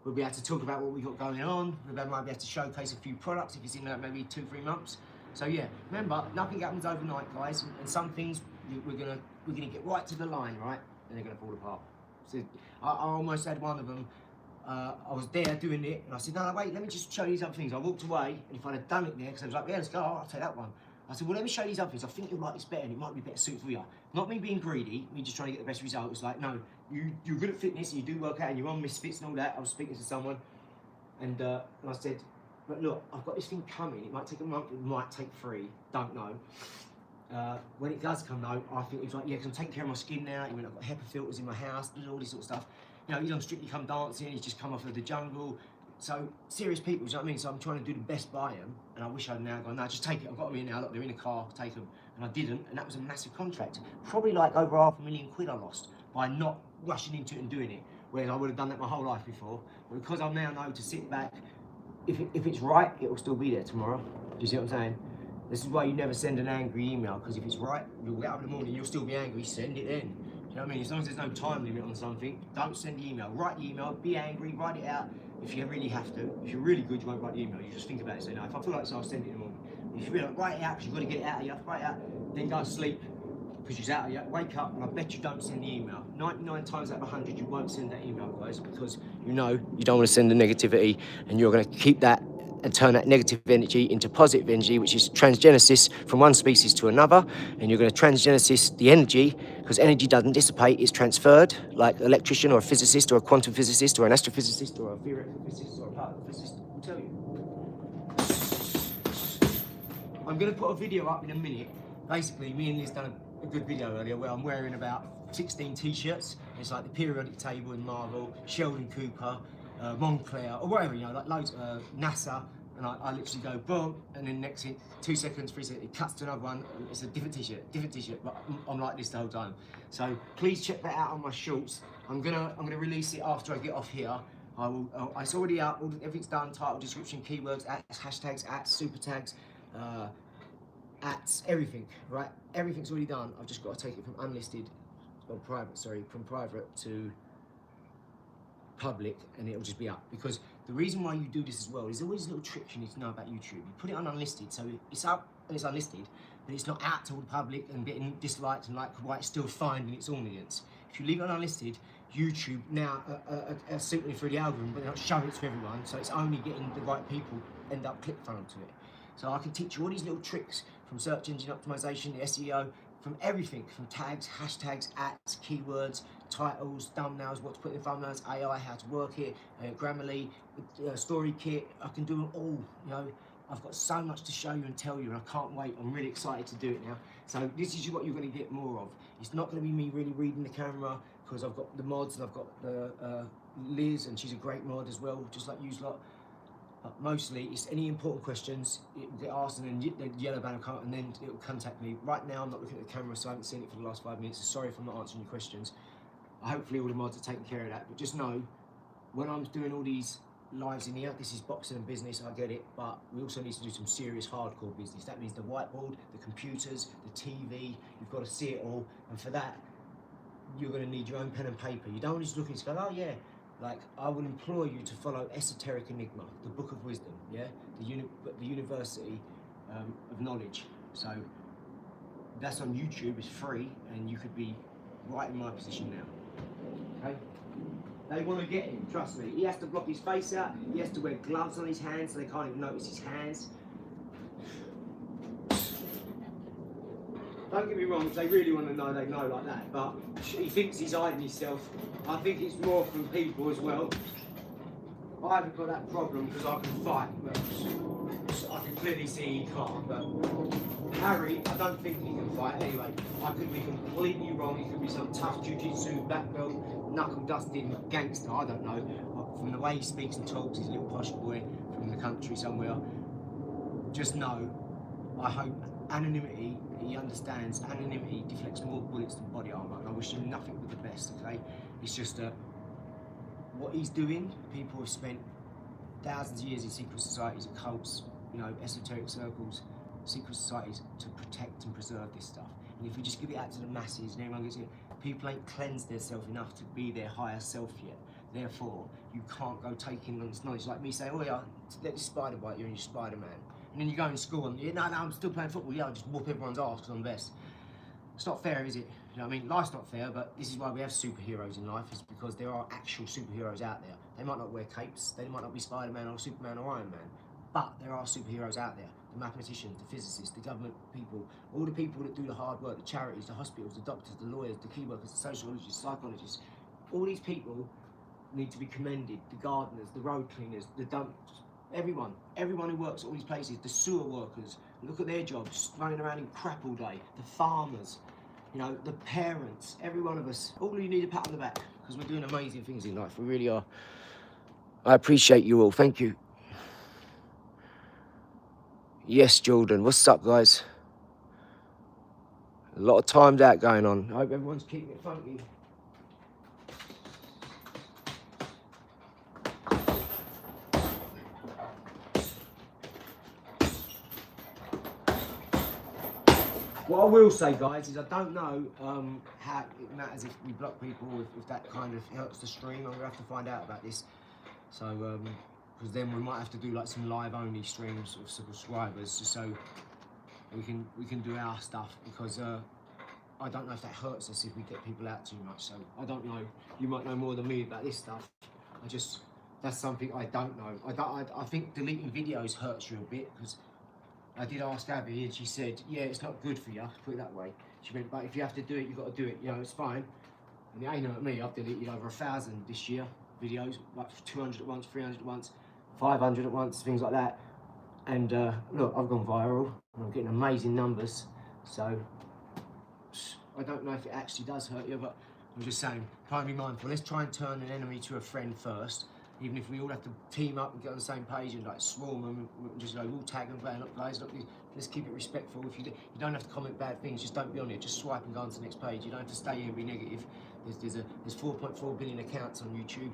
We'll be able to talk about what we've got going on. We might be able to showcase a few products if it's in maybe 2-3 months. So yeah, remember, nothing happens overnight, guys. And some things we're gonna get right to the line, right? And they're gonna fall apart. So I almost had one of them. I was there doing it, and I said, no, wait, let me just show you some things. I walked away, and if I'd have done it there, because I was like, yeah, let's go, I'll take that one. I said, well, let me show you these other things. I think you'll like this better, and it might be better suited for you. Not me being greedy, me just trying to get the best result. It's like, no, you're good at fitness, and you do work out, and you're on Misfits and all that. I was speaking to someone, and I said, but look, I've got this thing coming. It might take a month, it might take 3, don't know. When it does come though, I think he was like, yeah, because I'm taking care of my skin now. He went, I've got HEPA filters in my house, all this sort of stuff. You know, he's on Strictly Come Dancing, he's just come off of the jungle. So, serious people, do you know what I mean? So I'm trying to do the best by him, and I wish I'd now gone, no, just take it, I've got them in now, look, they're in the car, take them. And I didn't, and that was a massive contract. Probably like over £500,000 I lost by not rushing into it and doing it, whereas I would have done that my whole life before. But because I now know to sit back, if it's right, it will still be there tomorrow. Do you see what I'm saying? This is why you never send an angry email, because if it's right, you'll get up in the morning, you'll still be angry, send it then. You know what I mean? As long as there's no time limit on something, don't send the email. Write the email, be angry, write it out if you really have to. If you're really good, you won't write the email. You just think about it, say, no, if I feel like this, I'll send it in the morning. If you feel like, write it out, because you've got to get it out of you, write it out, then go to sleep, because it's out of you. Wake up, and I bet you don't send the email. 99 times out of 100, you won't send that email, guys, because you know you don't want to send the negativity, and you're going to keep that and turn that negative energy into positive energy, which is transgenesis from one species to another. And you're going to transgenesis the energy, because energy doesn't dissipate, it's transferred, like an electrician or a physicist or a quantum physicist or an astrophysicist or a theoretical physicist or a particle physicist will tell you. I'm going to put a video up in a minute. Basically, me and Liz done a good video earlier where I'm wearing about 16 t-shirts. It's like the periodic table in Marvel, Sheldon Cooper, Montclair, or whatever, you know, like loads, NASA, and I literally go boom, and then next thing, 2 seconds, 3 seconds, it cuts to another one, and it's a different t-shirt, but I'm like this the whole time. So please check that out on my shorts. I'm gonna release it after I get off here. It's already up, everything's done, title, description, keywords, @, hashtags, @ super tags, @ everything, right? Everything's already done. I've just got to take it from unlisted, or private, sorry, from private to public, and it'll just be up. Because the reason why you do this as well is always little tricks you need to know about YouTube. You put it on unlisted, so it's up and it's unlisted, but it's not out to all the public and getting disliked and like why it's still finding its audience. If you leave it on unlisted, YouTube now are simply through the algorithm, but they're not showing it to everyone, so it's only getting the right people end up click funnel to it. So I can teach you all these little tricks from search engine optimization, the SEO, from everything, from tags, hashtags, @ keywords, titles, thumbnails, what to put in thumbnails, AI, how to work it, Grammarly, story kit. I can do it all, you know. I've got so much to show you and tell you, and I can't wait. I'm really excited to do it now. So this is what you're going to get more of. It's not going to be me really reading the camera, because I've got the mods, and I've got the Liz, and she's a great mod as well, just like you lot. But mostly, it's any important questions, it will get asked and then the yellow banner will come and then it will contact me. Right now, I'm not looking at the camera, so I haven't seen it for the last 5 minutes. So sorry if I'm not answering your questions. Hopefully all the mods are taking care of that. But just know, when I'm doing all these lives in here, this is boxing and business, I get it, but we also need to do some serious hardcore business. That means the whiteboard, the computers, the TV, you've got to see it all. And for that, you're going to need your own pen and paper. You don't just look and go, oh yeah. Like, I will implore you to follow Esoteric Enigma, the Book of Wisdom, yeah? The University of Knowledge. So that's on YouTube, it's free, and you could be right in my position now, okay? They want to get him, trust me. He has to block his face out, he has to wear gloves on his hands so they can't even notice his hands. Don't get me wrong, if they really want to know, they know like that, but he thinks he's hiding himself. I think it's more from people as well. I haven't got that problem because I can fight, but I can clearly see he can't. But Harry, I don't think he can fight anyway. I could be completely wrong. He could be some tough jiu-jitsu, black belt, knuckle-dusting gangster, I don't know. But from the way he speaks and talks, he's a little posh boy from the country somewhere. Just know, I hope anonymity, he understands anonymity deflects more bullets than body armour, and I wish him nothing but the best, okay? It's just that what he's doing, people have spent thousands of years in secret societies, cults, you know, esoteric circles, secret societies to protect and preserve this stuff. And if we just give it out to the masses and everyone gets it, people ain't cleansed themselves enough to be their higher self yet. Therefore, you can't go taking on this knowledge like me saying, oh yeah, let this spider bite you and you're Spider-Man. And then you go in school and, yeah, no, I'm still playing football, yeah, I'll just whoop everyone's ass because I'm best. It's not fair, is it? You know what I mean? Life's not fair, but this is why we have superheroes in life, is because there are actual superheroes out there. They might not wear capes, they might not be Spider-Man or Superman or Iron Man, but there are superheroes out there. The mathematicians, the physicists, the government people, all the people that do the hard work, the charities, the hospitals, the doctors, the lawyers, the key workers, the sociologists, psychologists. All these people need to be commended. The gardeners, the road cleaners, the dumps, everyone who works at all these places, the sewer workers, look at their jobs, running around in crap all day, the farmers, you know, the parents, every one of us, all you need a pat on the back, because we're doing amazing things in life, we really are. I appreciate you all, thank you. Yes, Jordan, what's up, guys? A lot of timed out going on. I hope everyone's keeping it funky. What I will say, guys, is I don't know how it matters if we block people, if that kind of helps the stream. I'm going to have to find out about this. So, because then we might have to do like some live-only streams of subscribers, just so we can do our stuff. Because I don't know if that hurts us if we get people out too much. So I don't know. You might know more than me about this stuff. That's something I don't know. I think deleting videos hurts you a bit, because I did ask Abby and she said, yeah, it's not good for you, put it that way. She went, but if you have to do it, you've got to do it. You know, it's fine. And it ain't hurt me. I've deleted over 1,000 this year, videos, like 200 at once, 300 at once, 500 at once, things like that. And look, I've gone viral and I'm getting amazing numbers. So I don't know if it actually does hurt you, but I'm just saying, try and be mindful. Let's try and turn an enemy to a friend first. Even if we all have to team up and get on the same page and like swarm them and just like, we'll tag them, look guys, look, let's keep it respectful. If you don't have to comment bad things, just don't be on it, just swipe and go on to the next page. You don't have to stay here and be negative. There's 4.4 billion accounts on YouTube.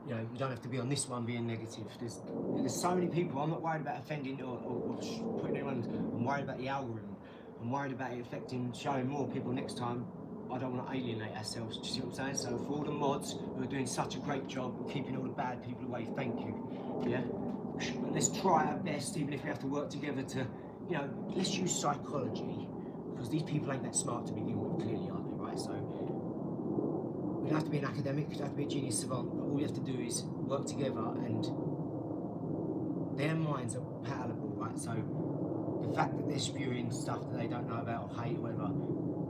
You know, you don't have to be on this one being negative. There's so many people. I'm not worried about offending or putting anyone, I'm worried about the algorithm. I'm worried about it affecting, showing more people next time. I don't want to alienate ourselves, do you see what I'm saying? So for all the mods who are doing such a great job of keeping all the bad people away, thank you, yeah? But let's try our best, even if we have to work together to, you know, let's use psychology, because these people ain't that smart to begin with, clearly, aren't they, right? So we don't have to be an academic, we don't have to be a genius savant, but all we have to do is work together, and their minds are palatable, right? So the fact that they're spewing stuff that they don't know about, or hate, or whatever,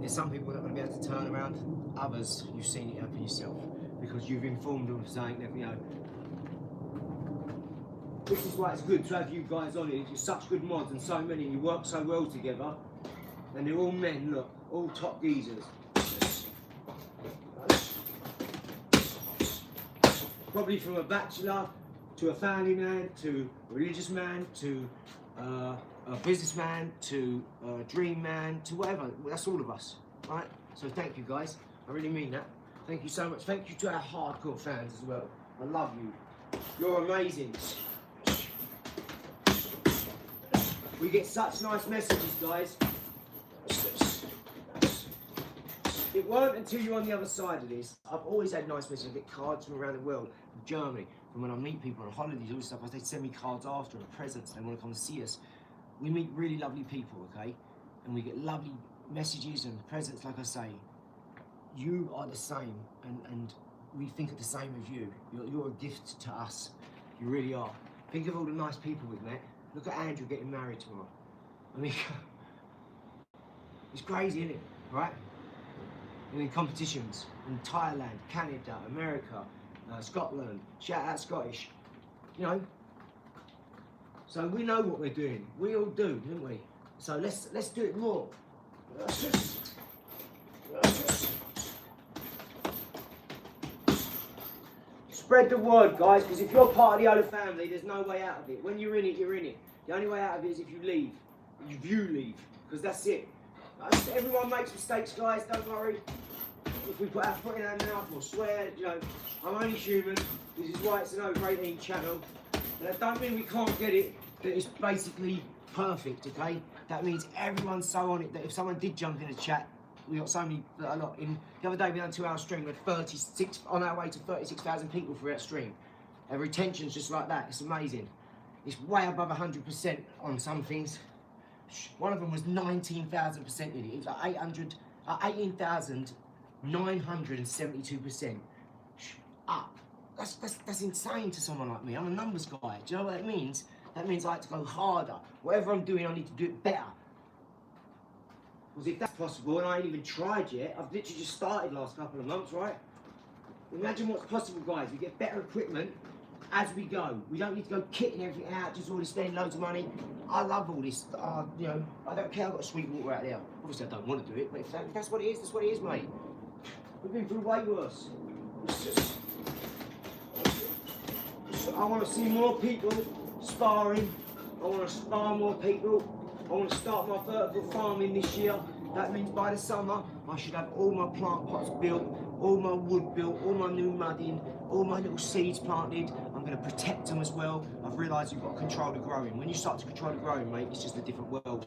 there's some people that are going to be able to turn around, others, you've seen it happen yourself, because you've informed them of saying that, you know, this is why it's good to have you guys on it. You're such good mods and so many, you work so well together, and they're all men, look, all top geezers. Probably from a bachelor to to a family man, to a religious man, to a businessman, to a dream man, to whatever. That's all of us, right? So thank you guys. I really mean that. Thank you so much. Thank you to our hardcore fans as well. I love you. You're amazing. We get such nice messages, guys. It weren't until you're on the other side of this. I've always had nice messages. I get cards from around the world, from Germany, from when I meet people on holidays, all this stuff. They send me cards after and presents. They want to come and see us. We meet really lovely people, okay? And we get lovely messages and presents, like I say. You are the same, and we think of the same as you. You're a gift to us. You really are. Think of all the nice people we've met. Look at Andrew getting married tomorrow. I mean, it's crazy, isn't it? Right? And in competitions in Thailand, Canada, America, Scotland, shout out Scottish, you know. So we know what we're doing. We all do, don't we? So let's do it more. Spread the word, guys, because if you're part of the OLAR family, there's no way out of it. When you're in it, you're in it. The only way out of it is if you leave. If you leave, because that's it. Everyone makes mistakes, guys, don't worry. If we put our foot in our mouth or swear, you know, I'm only human. This is why it's an over 18 channel. But that don't mean we can't get it, that it's basically perfect, okay? That means everyone's so on it that if someone did jump in the chat, we got so many, a lot in. The other day we had a 2-hour stream, we had 36, on our way to 36,000 people for that stream. Our retention's just like that, it's amazing. It's way above 100% on some things. One of them was 19,000% in it. It was like 18,972% up. That's insane to someone like me. I'm a numbers guy. Do you know what that means? That means I have to go harder. Whatever I'm doing, I need to do it better. Because if that's possible, and I ain't even tried yet, I've literally just started last couple of months, right? Imagine what's possible, guys. We get better equipment as we go. We don't need to go kitting everything out, just already spending loads of money. I love all this. You know, I don't care I've got a sweet water out there. Obviously, I don't want to do it, but if that's what it is, that's what it is, mate. We've been through way worse. I want to see more people sparring. I want to spar more people. I want to start my vertical farming this year. That means by the summer, I should have all my plant pots built, all my wood built, all my new mudding, all my little seeds planted. I'm going to protect them as well. I've realised you've got to control the growing. When you start to control the growing, mate, it's just a different world.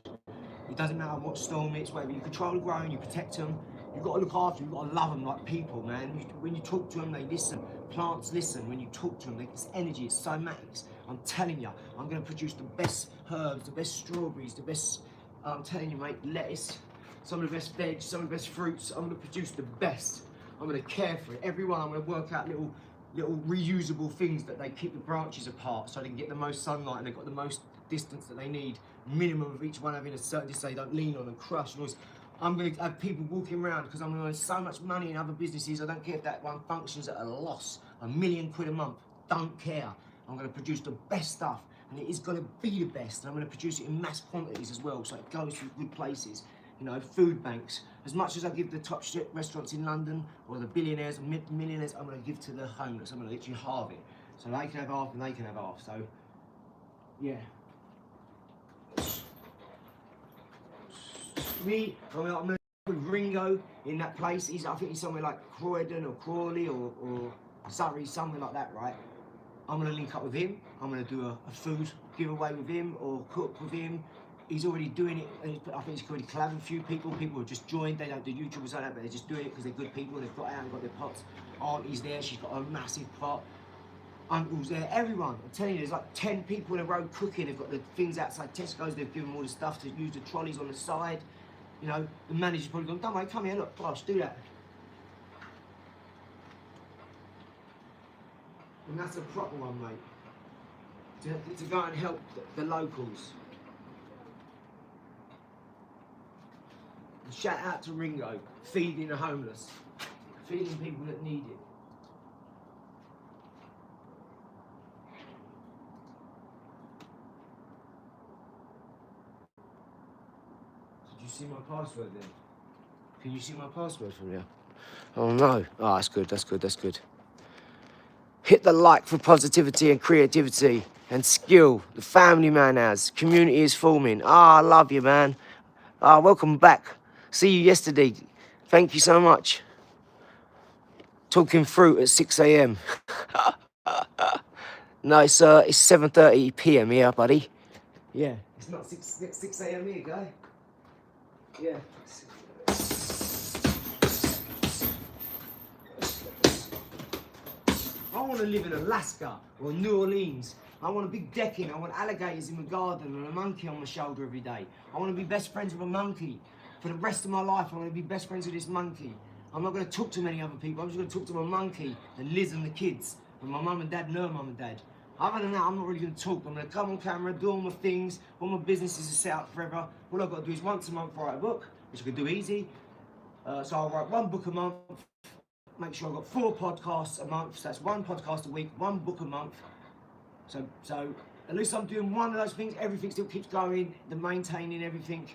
It doesn't matter what storm it's, whatever. You control the growing, you protect them. You've got to look after them, you've got to love them like people, man. When you talk to them, they listen. Plants listen. When you talk to them, it's energy, it's cymatics. I'm telling you, I'm going to produce the best herbs, the best strawberries, the best, I'm telling you, mate, lettuce, some of the best veg, some of the best fruits. I'm going to produce the best. I'm going to care for it. Everyone, I'm going to work out little reusable things that they keep the branches apart so they can get the most sunlight and they've got the most distance that they need. Minimum of each one having a certain distance so they don't lean on and crush. And I'm going to have people walking around because I'm going to earn so much money in other businesses. I don't care if that one functions at a loss, £1 million a month. Don't care. I'm going to produce the best stuff, and it is going to be the best. And I'm going to produce it in mass quantities as well, so it goes to good places. You know, food banks. As much as I give the top shit restaurants in London or the billionaires and millionaires, I'm going to give to the homeless. I'm going to literally halve it, so they can have half and they can have half. So, yeah. I'm with Ringo in that place. I think he's somewhere like Croydon or Crawley or Surrey, somewhere like that, right? I'm going to link up with him. I'm going to do a food giveaway with him or cook with him. He's already doing it. I think he's already collabed with a few people. People have just joined. They don't do YouTubers like that, but they're just doing it because they're good people. They've got out and got their pots. Auntie's there. She's got a massive pot. Uncle's there. Everyone. I'm telling you, there's like 10 people in a row cooking. They've got the things outside Tesco's. They've given them all the stuff to use the trolleys on the side. You know, the manager's probably going, don't worry, come here, look, gosh, do that. And that's a proper one, mate. To go and help the locals. And shout out to Ringo, feeding the homeless, feeding people that need it. Did you see my password then? Can you see my password from here? Oh no. Oh, that's good, that's good, that's good. Hit the like for positivity and creativity and skill. The family man has. Community is forming. I love you, man. Welcome back. See you yesterday. Thank you so much. Talking fruit at 6 a.m. No, it's 7:30 p.m. here, buddy. Yeah, it's not 6 a.m. here, guy. Yeah. I want to live in Alaska or New Orleans. I want a big decking. I want alligators in my garden and a monkey on my shoulder every day. I want to be best friends with a monkey. For the rest of my life, I want to be best friends with this monkey. I'm not going to talk to many other people. I'm just going to talk to my monkey and Liz and the kids and my mum and dad and her mum and dad. Other than that, I'm not really going to talk. I'm going to come on camera, do all my things. All my businesses are set up forever. All I've got to do is once a month write a book, which I can do easy. So I'll write one book a month. Make sure I've got 4 podcasts a month. So that's 1 podcast a week, 1 book a month. So at least I'm doing one of those things. Everything still keeps going. The maintaining everything.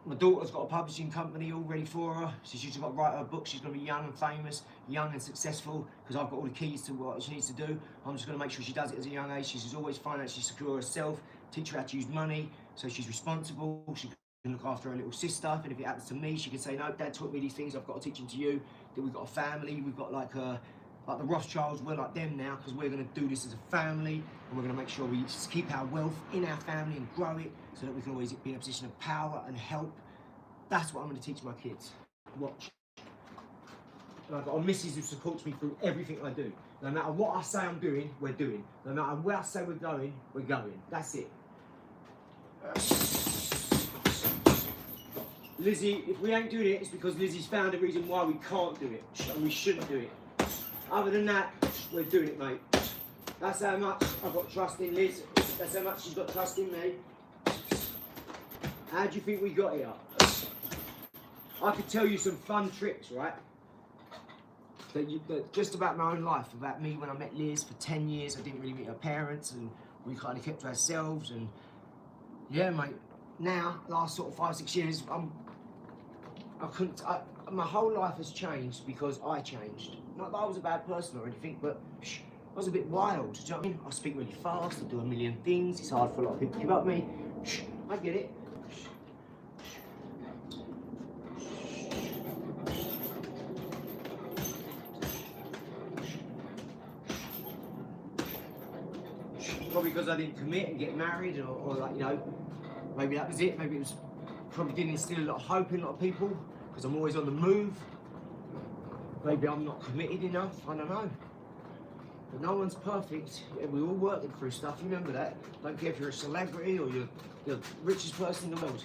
My daughter's got a publishing company all ready for her. She's just got to write her book. She's going to be young and famous, young and successful, because I've got all the keys to what she needs to do. I'm just going to make sure she does it at a young age. She's always financially secure herself, teach her how to use money, so she's responsible. She can look after her little sister. And if it happens to me, she can say, no, Dad taught me these things. I've got to teach them to you. That we've got a family. We've got like the Rothschilds. We're like them now, because we're going to do this as a family. And we're going to make sure we just keep our wealth in our family and grow it, so that we can always be in a position of power and help. That's what I'm going to teach my kids. Watch. And I've got a missus who supports me through everything I do. No matter what I say I'm doing, we're doing. No matter where I say we're going, we're going. That's it. Lizzie, if we ain't doing it, it's because Lizzie's found a reason why we can't do it. And we shouldn't do it. Other than that, we're doing it, mate. That's how much I've got trust in Liz. That's how much she's got trust in me. How do you think we got here? I could tell you some fun tricks, right? That just about my own life, about me when I met Liz for 10 years. I didn't really meet her parents, and we kind of kept to ourselves. And yeah, mate. Now, last sort of 5-6 years, my whole life has changed because I changed. Not that I was a bad person or anything, but I was a bit wild. Do you know what I mean? I speak really fast. I do a million things. It's hard for a lot of people to keep up with me. I get it. Probably because I didn't commit and get married, or like, you know, maybe that was it. Maybe it was probably didn't instill a lot of hope in a lot of people because I'm always on the move. Maybe I'm not committed enough. I don't know. But no one's perfect. We're all working through stuff. Remember that. Don't care if you're a celebrity or you're the richest person in the world.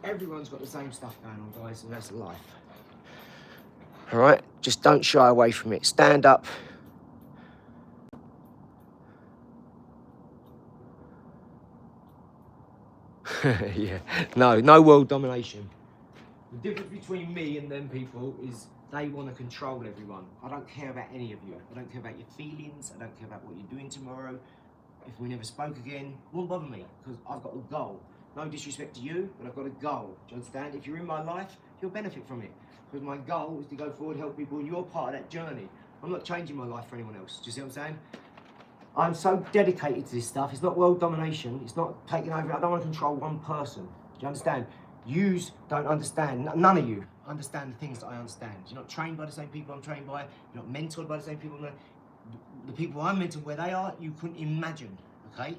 Everyone's got the same stuff going on, guys, and that's life. All right, just don't shy away from it. Stand up. Yeah, no world domination. The difference between me and them people is they want to control everyone. I don't care about any of you. I don't care about your feelings. I don't care about what you're doing tomorrow. If we never spoke again, it won't bother me because I've got a goal. No disrespect to you, but I've got a goal. Do you understand? If you're in my life, you'll benefit from it. Because my goal is to go forward, help people, and you're part of that journey. I'm not changing my life for anyone else. Do you see what I'm saying? I'm so dedicated to this stuff. It's not world domination. It's not taking over. I don't want to control one person. Do you understand? Yous don't understand. None of you understand the things that I understand. You're not trained by the same people I'm trained by. You're not mentored by the same people. The people I'm mentored where they are, you couldn't imagine, okay?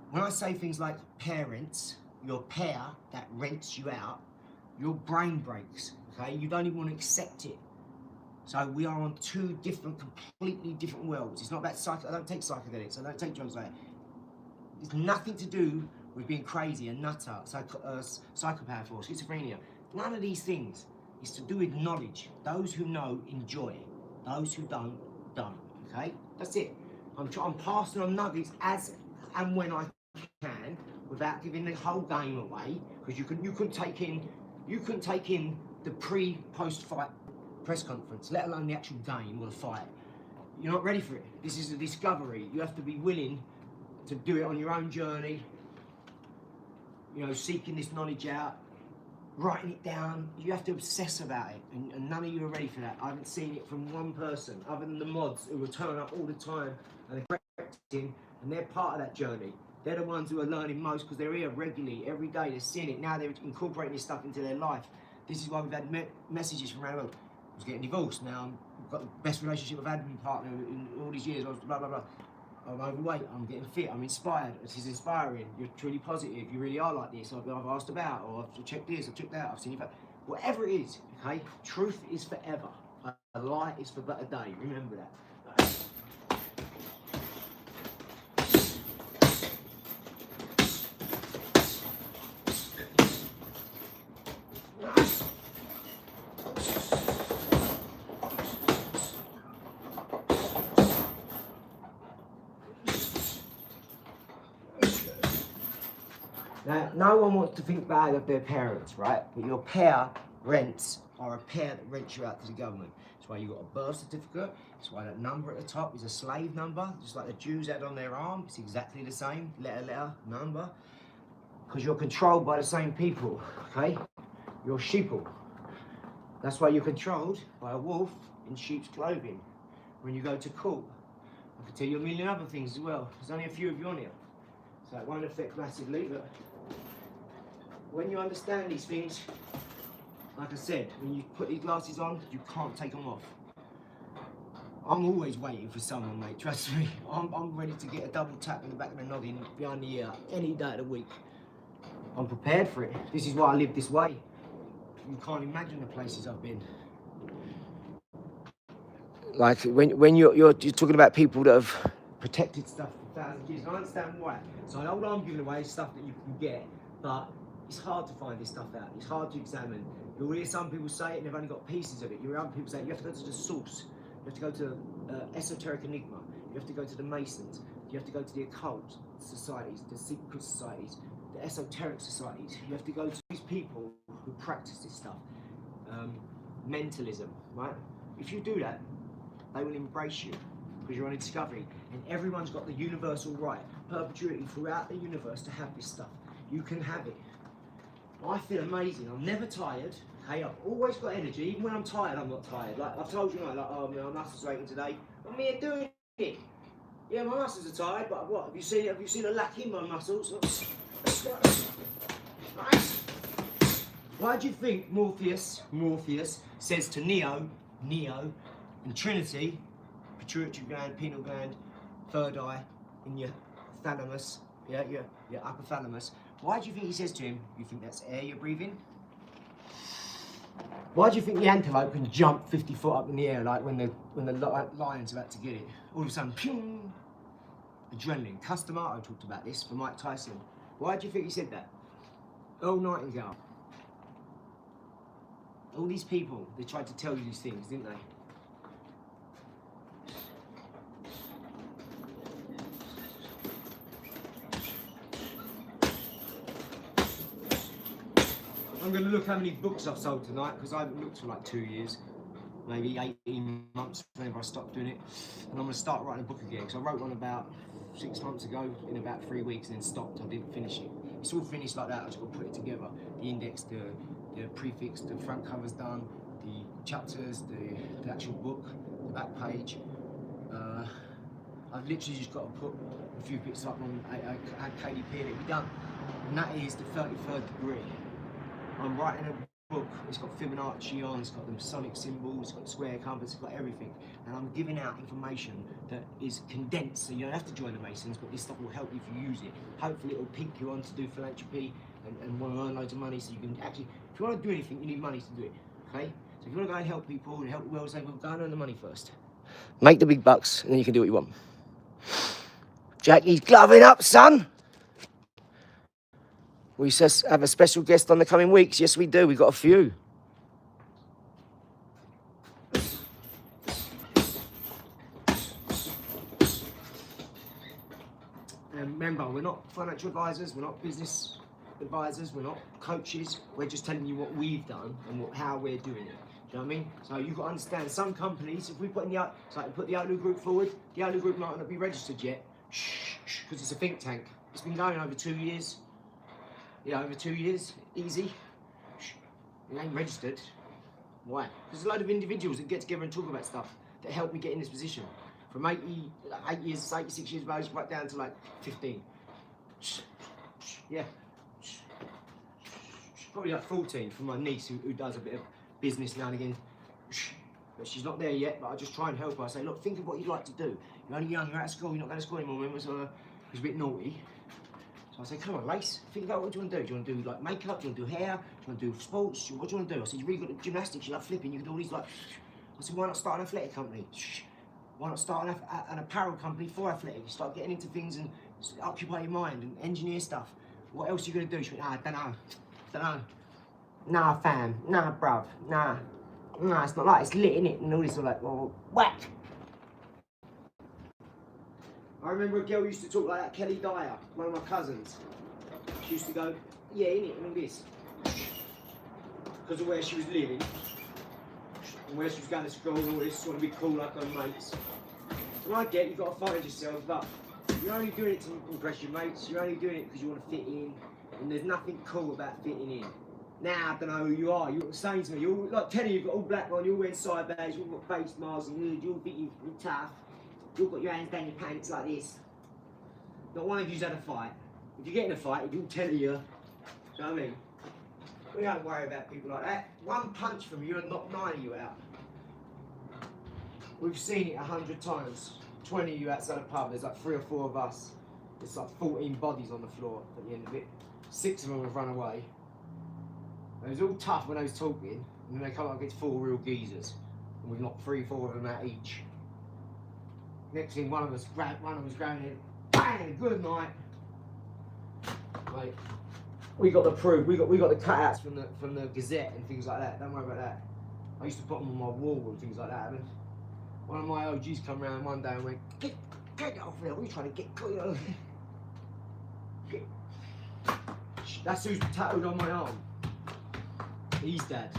When I say things like parents, your pair that rents you out, your brain breaks, okay? You don't even want to accept it. So we are on 2 different, completely different worlds. It's not about I don't take psychedelics. I don't take drugs like that. It's nothing to do with being crazy, a nutter, psychopath, or schizophrenia. None of these things. It's to do with knowledge. Those who know, enjoy. Those who don't. Okay? That's it. I'm passing on nuggets as and when I can, without giving the whole game away. Because you couldn't take in the post-fight press conference, let alone the actual game or the fight. You're not ready for it. This is a discovery. You have to be willing to do it on your own journey. You know, seeking this knowledge out. writing it down. You have to obsess about it, and none of you are ready for that. I haven't seen it from one person, other than the mods who will turn up all the time and they're correcting, and they're part of that journey. They're the ones who are learning most because they're here regularly, every day. They're seeing it. Now they're incorporating this stuff into their life. This is why we've had messages from around the world. I was getting divorced. Now I've got the best relationship I've had with my partner in all these years. Blah, blah, blah. I'm overweight, I'm getting fit, I'm inspired. This is inspiring. You're truly positive. You really are like this. I've asked about, or I've checked this, I've checked that, I've seen you. Whatever it is, okay? Truth is forever. A lie is for but a day. Remember that. Now, no one wants to think bad of their parents, right? But your parents are a pair that rents you out to the government. That's why you got a birth certificate. That's why that number at the top is a slave number, just like the Jews had on their arm. It's exactly the same, letter, number. Because you're controlled by the same people, okay? You're sheeple. That's why you're controlled by a wolf in sheep's clothing. When you go to court, I can tell you a million other things as well. There's only a few of you on here, so it won't affect massively, but when you understand these things, like I said, when you put these glasses on, you can't take them off. I'm always waiting for someone, mate, trust me. I'm ready to get a double tap in the back of the noggin behind the ear any day of the week. I'm prepared for it. This is why I live this way. You can't imagine the places I've been. Like when you're talking about people that have protected stuff for thousands of years, I understand why. So all I'm giving away is stuff that you can get, but it's hard to find this stuff out. It's hard to examine. You'll hear some people say it and they've only got pieces of it. You hear other people say you have to go to the source. You have to go to esoteric enigma. You have to go to the Masons. You have to go to the occult societies, the secret societies, the esoteric societies. You have to go to these people who practice this stuff. Mentalism, right? If you do that, they will embrace you because you're on a discovery, and everyone's got the universal right, perpetuity throughout the universe to have this stuff. You can have it. I feel amazing. I'm never tired. Okay, I've always got energy. Even when I'm tired, I'm not tired. Like I've told you, like, oh, my muscles are aching today. I'm here doing it. Yeah, my muscles are tired, but what? Have you seen a lack in my muscles? Nice. Why do you think Morpheus says to Neo, and Trinity, pituitary gland, pineal gland, third eye, in your thalamus, yeah, your upper thalamus. Why do you think he says to him, you think that's air you're breathing? Why do you think the antelope can jump 50 foot up in the air, like when the lion's about to get it? All of a sudden, ping, adrenaline. Customato talked about this for Mike Tyson. Why do you think he said that? Earl Nightingale. All these people, they tried to tell you these things, didn't they? I'm going to look how many books I've sold tonight, because I haven't looked for like 2 years, maybe 18 months whenever I stopped doing it. And I'm going to start writing a book again, because I wrote one about 6 months ago in about 3 weeks and then stopped. I didn't finish it. It's all finished like that. I just got to put it together. The index, the prefix, the front cover's done, the chapters, the actual book, the back page. I've literally just got to put a few bits up on KDP and it'll be done. And that is the 33rd degree. I'm writing a book. It's got Fibonacci on, it's got the Masonic symbols, it's got the square compass, it's got everything. And I'm giving out information that is condensed, so you don't have to join the Masons, but this stuff will help you if you use it. Hopefully it'll pique you on to do philanthropy and want to earn loads of money, so you can actually, if you want to do anything, you need money to do it, okay? So if you want to go and help people and help the world, say, well, go and earn the money first. Make the big bucks, and then you can do what you want. Jackie's gloving up, son. We have a special guest on the coming weeks. Yes, we do. We've got a few. And remember, we're not financial advisors. We're not business advisors. We're not coaches. We're just telling you what we've done and how we're doing it. Do you know what I mean? So you've got to understand, some companies, if we put put the OLAR group forward, the OLAR group might not be registered yet, because it's a think tank. It's been going over 2 years. Yeah, over 2 years, easy. It ain't registered. Why? There's a load of individuals that get together and talk about stuff that helped me get in this position. From 86 years of age, right down to like 15. Yeah. Probably like 14 from my niece who does a bit of business now and again. But she's not there yet, but I just try and help her. I say, look, think of what you'd like to do. You're only young, you're out of school, you're not going to school anymore, remember? So she's a bit naughty. So I say, come on, Lace, think about what do you want to do? Do you want to do like makeup? Do you want to do hair? Do you want to do sports? What do you want to do? I said, you really got the gymnastics, you love flipping, you can do all these like... I said, why not start an athletic company? Why not start an apparel company for athletics? Start getting into things and occupy your mind and engineer stuff. What else are you going to do? She went, I don't know. Nah, fam. Nah, bruv. Nah, it's not like it's lit, innit? And all this all like, well, whack. I remember a girl used to talk like that, Kelly Dyer, one of my cousins. She used to go, yeah, innit, and all this. Because of where she was living. And where she was going to school and all this, want to be cool like her mates. And I get, you've got to find yourself, but you're only doing it to impress your mates. You're only doing it because you want to fit in. And there's nothing cool about fitting in. Now I don't know who you are. You're saying to me, you're like telling you've got all black on, you're wearing side bags, you've got face masks, and you'll think you're tough. You've got your hands down your pants like this. Not one of you's had a fight. If you get in a fight, you'll tell you. Do you know what I mean? We don't worry about people like that. One punch from you and knock 9 of you out. We've seen it 100 times. 20 of you outside a pub, there's like 3 or 4 of us. It's like 14 bodies on the floor at the end of it. 6 of them have run away. It was all tough when I was talking, and then they come up against 4 real geezers. And we've knocked 3, 4 of them out each. Next thing, one of us grabbing in, bang, good night. Mate, we got the proof, we got the cutouts from the Gazette and things like that, don't worry about that. I used to put them on my wall and things like that. And one of my OGs come round one day and went, get off there, what are you trying to get clear? That's who's tattooed on my arm. He's dad.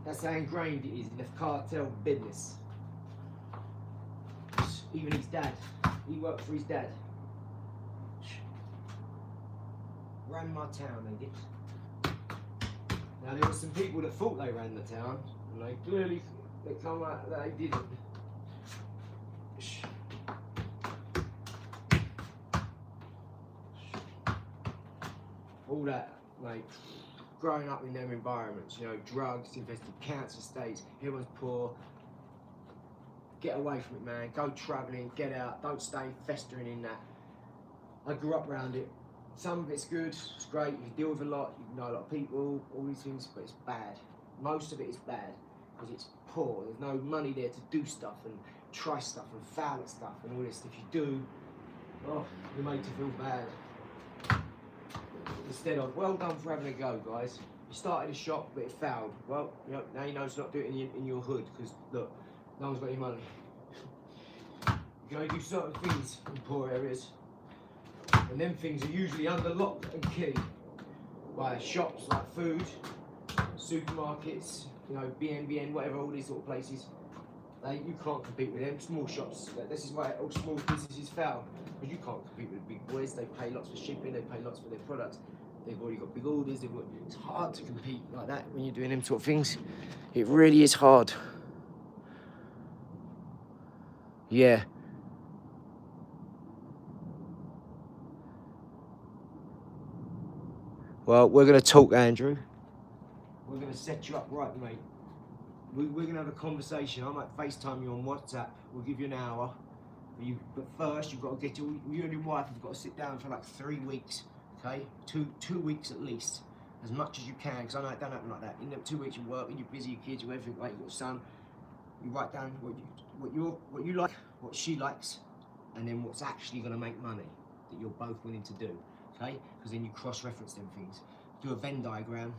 That's how ingrained it is in the cartel business. Even his dad. He worked for his dad. Ran my town, they did. Now there were some people that thought they ran the town, and they clearly come out that they didn't. All that, like, growing up in them environments, you know, drugs, infested cancer states, everyone's poor. Get away from it, man. Go travelling, get out, don't stay festering in that. I grew up around it. Some of it's good, it's great, you deal with a lot, you know a lot of people, all these things, but it's bad. Most of it is bad, because it's poor. There's no money there to do stuff and try stuff and foul at stuff and all this. If you do, oh, you're made to feel bad. Instead of, well done for having a go, guys. You started a shop, but it failed. Well, you know, now you know to not do it in your hood, because look, no one's got any money. You can only do certain things in poor areas, and them things are usually under lock and key by shops like food, supermarkets, you know, BNBN, whatever, all these sort of places. You can't compete with them. Small shops, this is why all small businesses fail, because you can't compete with the big boys. They pay lots for shipping, they pay lots for their products. They've already got big orders. It's hard to compete like that when you're doing them sort of things. It really is hard. Yeah. Well, we're going to talk, Andrew. We're going to set you up right, mate. We're going to have a conversation. I might FaceTime you on WhatsApp. We'll give you an hour. But first, you've got to get you and your wife have got to sit down for like 3 weeks, okay? Two weeks at least, as much as you can, because I know it don't happen like that. In them 2 weeks, you work, and you're busy, your kids, you everything, like you've got a son. You write down what you like, what she likes, and then what's actually going to make money that you're both willing to do, okay? Because then you cross-reference them things. Do a Venn diagram,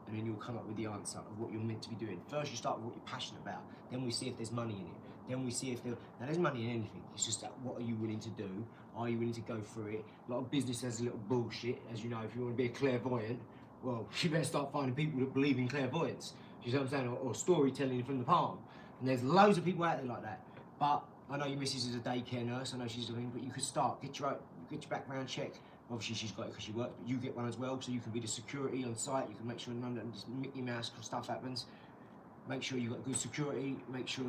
and then you'll come up with the answer of what you're meant to be doing. First, you start with what you're passionate about. Then we see if there's money in it. Then we see if there's money in anything. It's just that, what are you willing to do? Are you willing to go through it? A lot of business has a little bullshit. As you know, if you want to be a clairvoyant, well, you better start finding people that believe in clairvoyance. You know what I'm saying? Or storytelling from the palm. And there's loads of people out there like that. But I know your missus is a daycare nurse. I know she's doing, but you could start, get your background check, Obviously she's got it because she works, but you get one as well, so you can be the security on site. You can make sure none of this Mickey Mouse stuff happens. Make sure you've got good security. Make sure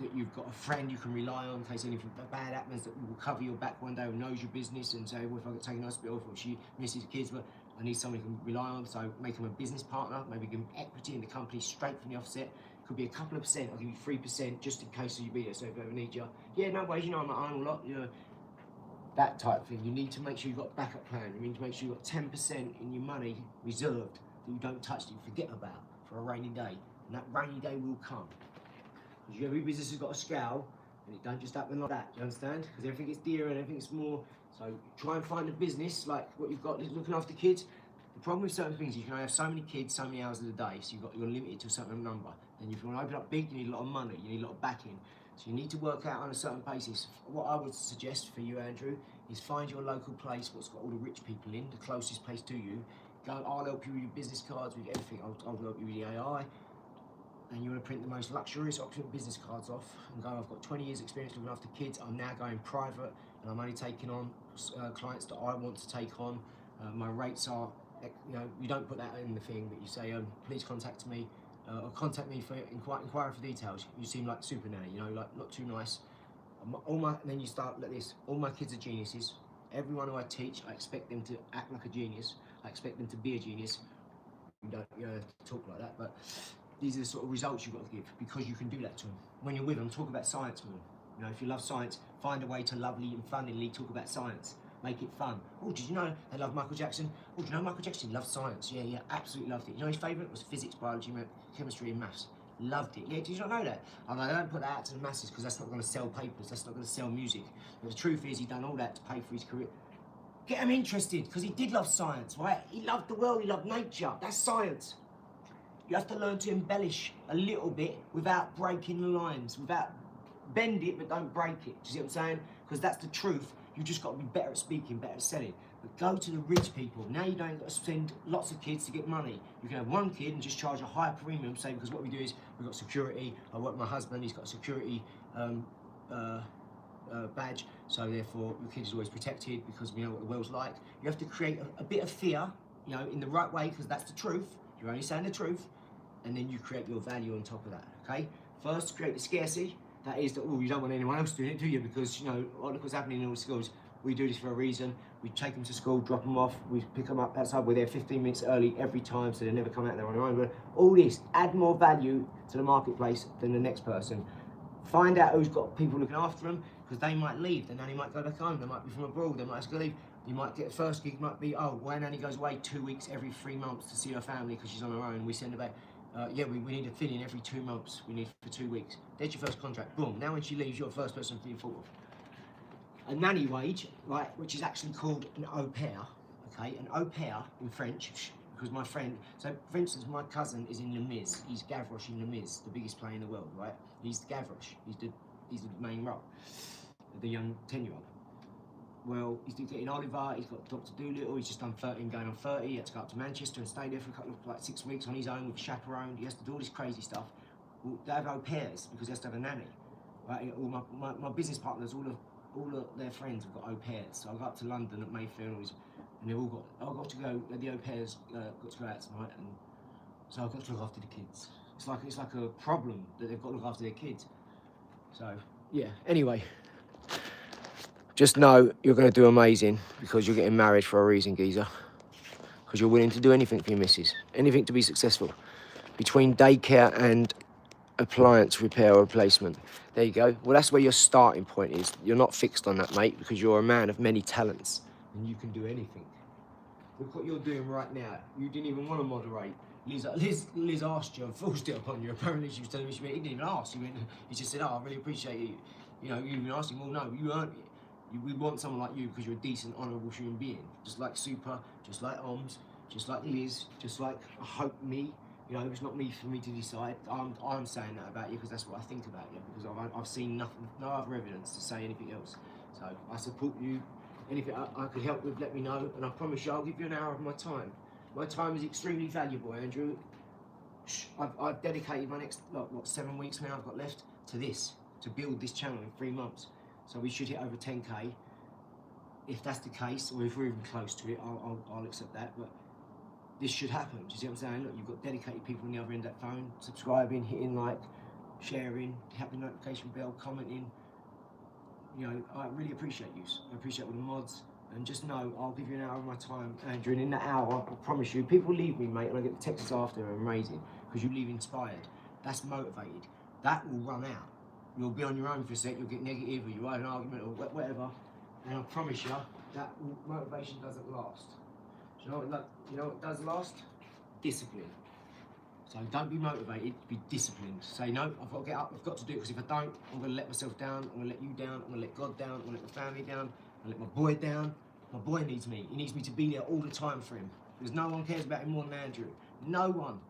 that you've got a friend you can rely on in case anything bad happens, that will cover your back one day, who knows your business and say, well, if I get taken to hospital, or she misses the kids, but I need someone you can rely on. So make them a business partner, maybe give them equity in the company straight from the offset. Could be a couple of percent, I'll give you 3% just in case you be there, so if I ever need you. Yeah, no worries, you know I'm at home a lot, you know. That type of thing. You need to make sure you've got a backup plan. You need to make sure you've got 10% in your money reserved that you don't touch, that you forget about for a rainy day. And that rainy day will come. Because every business has got a scale, and it don't just happen like that, do you understand? Because everything gets dearer and everything gets more. So try and find a business like what you've got, looking after kids. The problem with certain things is you can only have so many kids, so many hours of the day, so you're limited to a certain number. And if you want to open up big, you need a lot of money, you need a lot of backing. So you need to work out on a certain basis. What I would suggest for you, Andrew, is find your local place, what's got all the rich people in, the closest place to you. Go, I'll help you with your business cards, with everything. I'll help you with the AI. And you want to print the most luxurious option business cards off and go, I've got 20 years experience looking after kids, I'm now going private and I'm only taking on clients that I want to take on. My rates are, you know, you don't put that in the thing, but you say, please contact me or contact me for inquiring for details. You seem like super nanny, you know, like not too nice. And then you start like this, all my kids are geniuses. Everyone who I teach, I expect them to act like a genius. I expect them to be a genius. You don't talk like that, but these are the sort of results you've got to give because you can do that to them. When you're with them, talk about science with them. You know, if you love science, find a way to lovely and funnily talk about science. Make it fun. Oh, did you know they love Michael Jackson? Oh, do you know Michael Jackson loved science? Yeah, yeah, absolutely loved it. You know his favourite was physics, biology, chemistry and maths. Loved it. Yeah, did you not know that? And I don't put that out to the masses because that's not going to sell papers. That's not going to sell music. But the truth is, he done all that to pay for his career. Get him interested because he did love science, right? He loved the world. He loved nature. That's science. You have to learn to embellish a little bit without breaking the lines, without bend it but don't break it. Do you see what I'm saying? Because that's the truth. You just got to be better at speaking, better at selling. But go to the rich people. Now you don't got to spend lots of kids to get money. You can have one kid and just charge a higher premium, say, because what we do is we've got security. I work with my husband, he's got a security badge, so therefore your kid is always protected because we know what the world's like. You have to create a bit of fear, you know, in the right way, because that's the truth. You're only saying the truth. And then you create your value on top of that, okay? First, create the scarcity. That is that, oh, you don't want anyone else doing it, do you? Because, you know, look what's happening in all the schools. We do this for a reason. We take them to school, drop them off, we pick them up outside. We're there 15 minutes early every time, so they never come out there on their own. But all this, add more value to the marketplace than the next person. Find out who's got people looking after them, because they might leave. The nanny might go back home. They might be from abroad. They might have to leave. You might get a first gig, might be, oh, my nanny goes away 2 weeks every 3 months to see her family because she's on her own. We send her back. Yeah, we need a fill-in every 2 months. We need for 2 weeks. There's your first contract. Boom. Now when she leaves, you're the first person to be thought of. A nanny wage, right, which is actually called an au pair, okay? An au pair in French, because my friend, so for instance, my cousin is in Les Mis. He's Gavroche in Les Mis, the biggest play in the world, right? He's Gavroche. He's the main role, the young 10-year-old. Well, he's getting Oliver, he's got Dr. Dolittle, he's just done 13 going on 30, he had to go up to Manchester and stay there for a couple of, like 6 weeks on his own with a chaperone, he has to do all this crazy stuff. Well, they have au pairs because he has to have a nanny, right? All my business partners, all of their friends have got au pairs, so I go up to London at Mayfair and they've all got, I've got to go, the au pairs got to go out tonight, and so I've got to look after the kids. It's like a problem that they've got to look after their kids. So, yeah, anyway. Just know you're going to do amazing because you're getting married for a reason, geezer. Because you're willing to do anything for your missus. Anything to be successful. Between daycare and appliance repair or replacement. There you go. Well, that's where your starting point is. You're not fixed on that, mate, because you're a man of many talents. And you can do anything. Look what you're doing right now. You didn't even want to moderate. Liz asked you and forced it upon you. Apparently she was telling me he didn't even ask. He just said, oh, I really appreciate you. You know, you even asked him, well, no, you earned it. We want someone like you because you're a decent, honourable human being. Just like Super, just like Oms, just like Liz, just like, I hope me. You know, it's not me for me to decide. I'm saying that about you because that's what I think about you, because I've seen nothing, no other evidence to say anything else. So I support you. Anything I could help with, let me know. And I promise you, I'll give you an hour of my time. My time is extremely valuable, Andrew. I've dedicated my next, like, what, 7 weeks now I've got left to this, to build this channel in 3 months. So we should hit over 10K if that's the case, or if we're even close to it, I'll accept that. But this should happen. Do you see what I'm saying? Look, you've got dedicated people on the other end of that phone, subscribing, hitting like, sharing, tapping the notification bell, commenting. You know, I really appreciate you. I appreciate all the mods. And just know, I'll give you an hour of my time, Andrew, and in that hour, I promise you, people leave me, mate, and I get the texts after, amazing, because you leave inspired. That's motivated. That will run out. You'll be on your own for a sec, you'll get negative, or you'll have an argument, or whatever, and I promise you, that motivation doesn't last. Do you know what does last? Discipline. So don't be motivated, be disciplined. Say, no, I've got to get up, I've got to do it, because if I don't, I'm going to let myself down, I'm going to let you down, I'm going to let God down, I'm going to let my family down, I'm going to let my boy down. My boy needs me. He needs me to be there all the time for him, because no one cares about him more than Andrew. No one.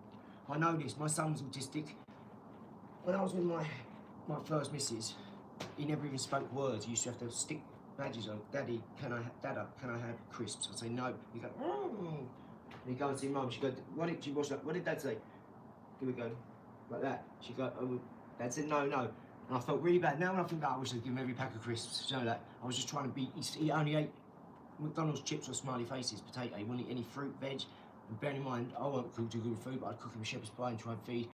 I know this. My son's autistic. When I was with my first missus, he never even spoke words. He used to have to stick badges on. Daddy, can I have crisps? I'd say no. He'd go, and he'd go and see Mum. She'd go, what did Dad say? Here we go, like that. She'd go, oh, Dad said no. And I felt really bad. Now when I think about it, I wish I'd give him every pack of crisps. You know that? I was just trying to be, he only ate McDonald's chips or smiley faces, potato. He wouldn't eat any fruit, veg. And bearing in mind, I wasn't too good with food, but I'd cook him a shepherd's pie and try and feed.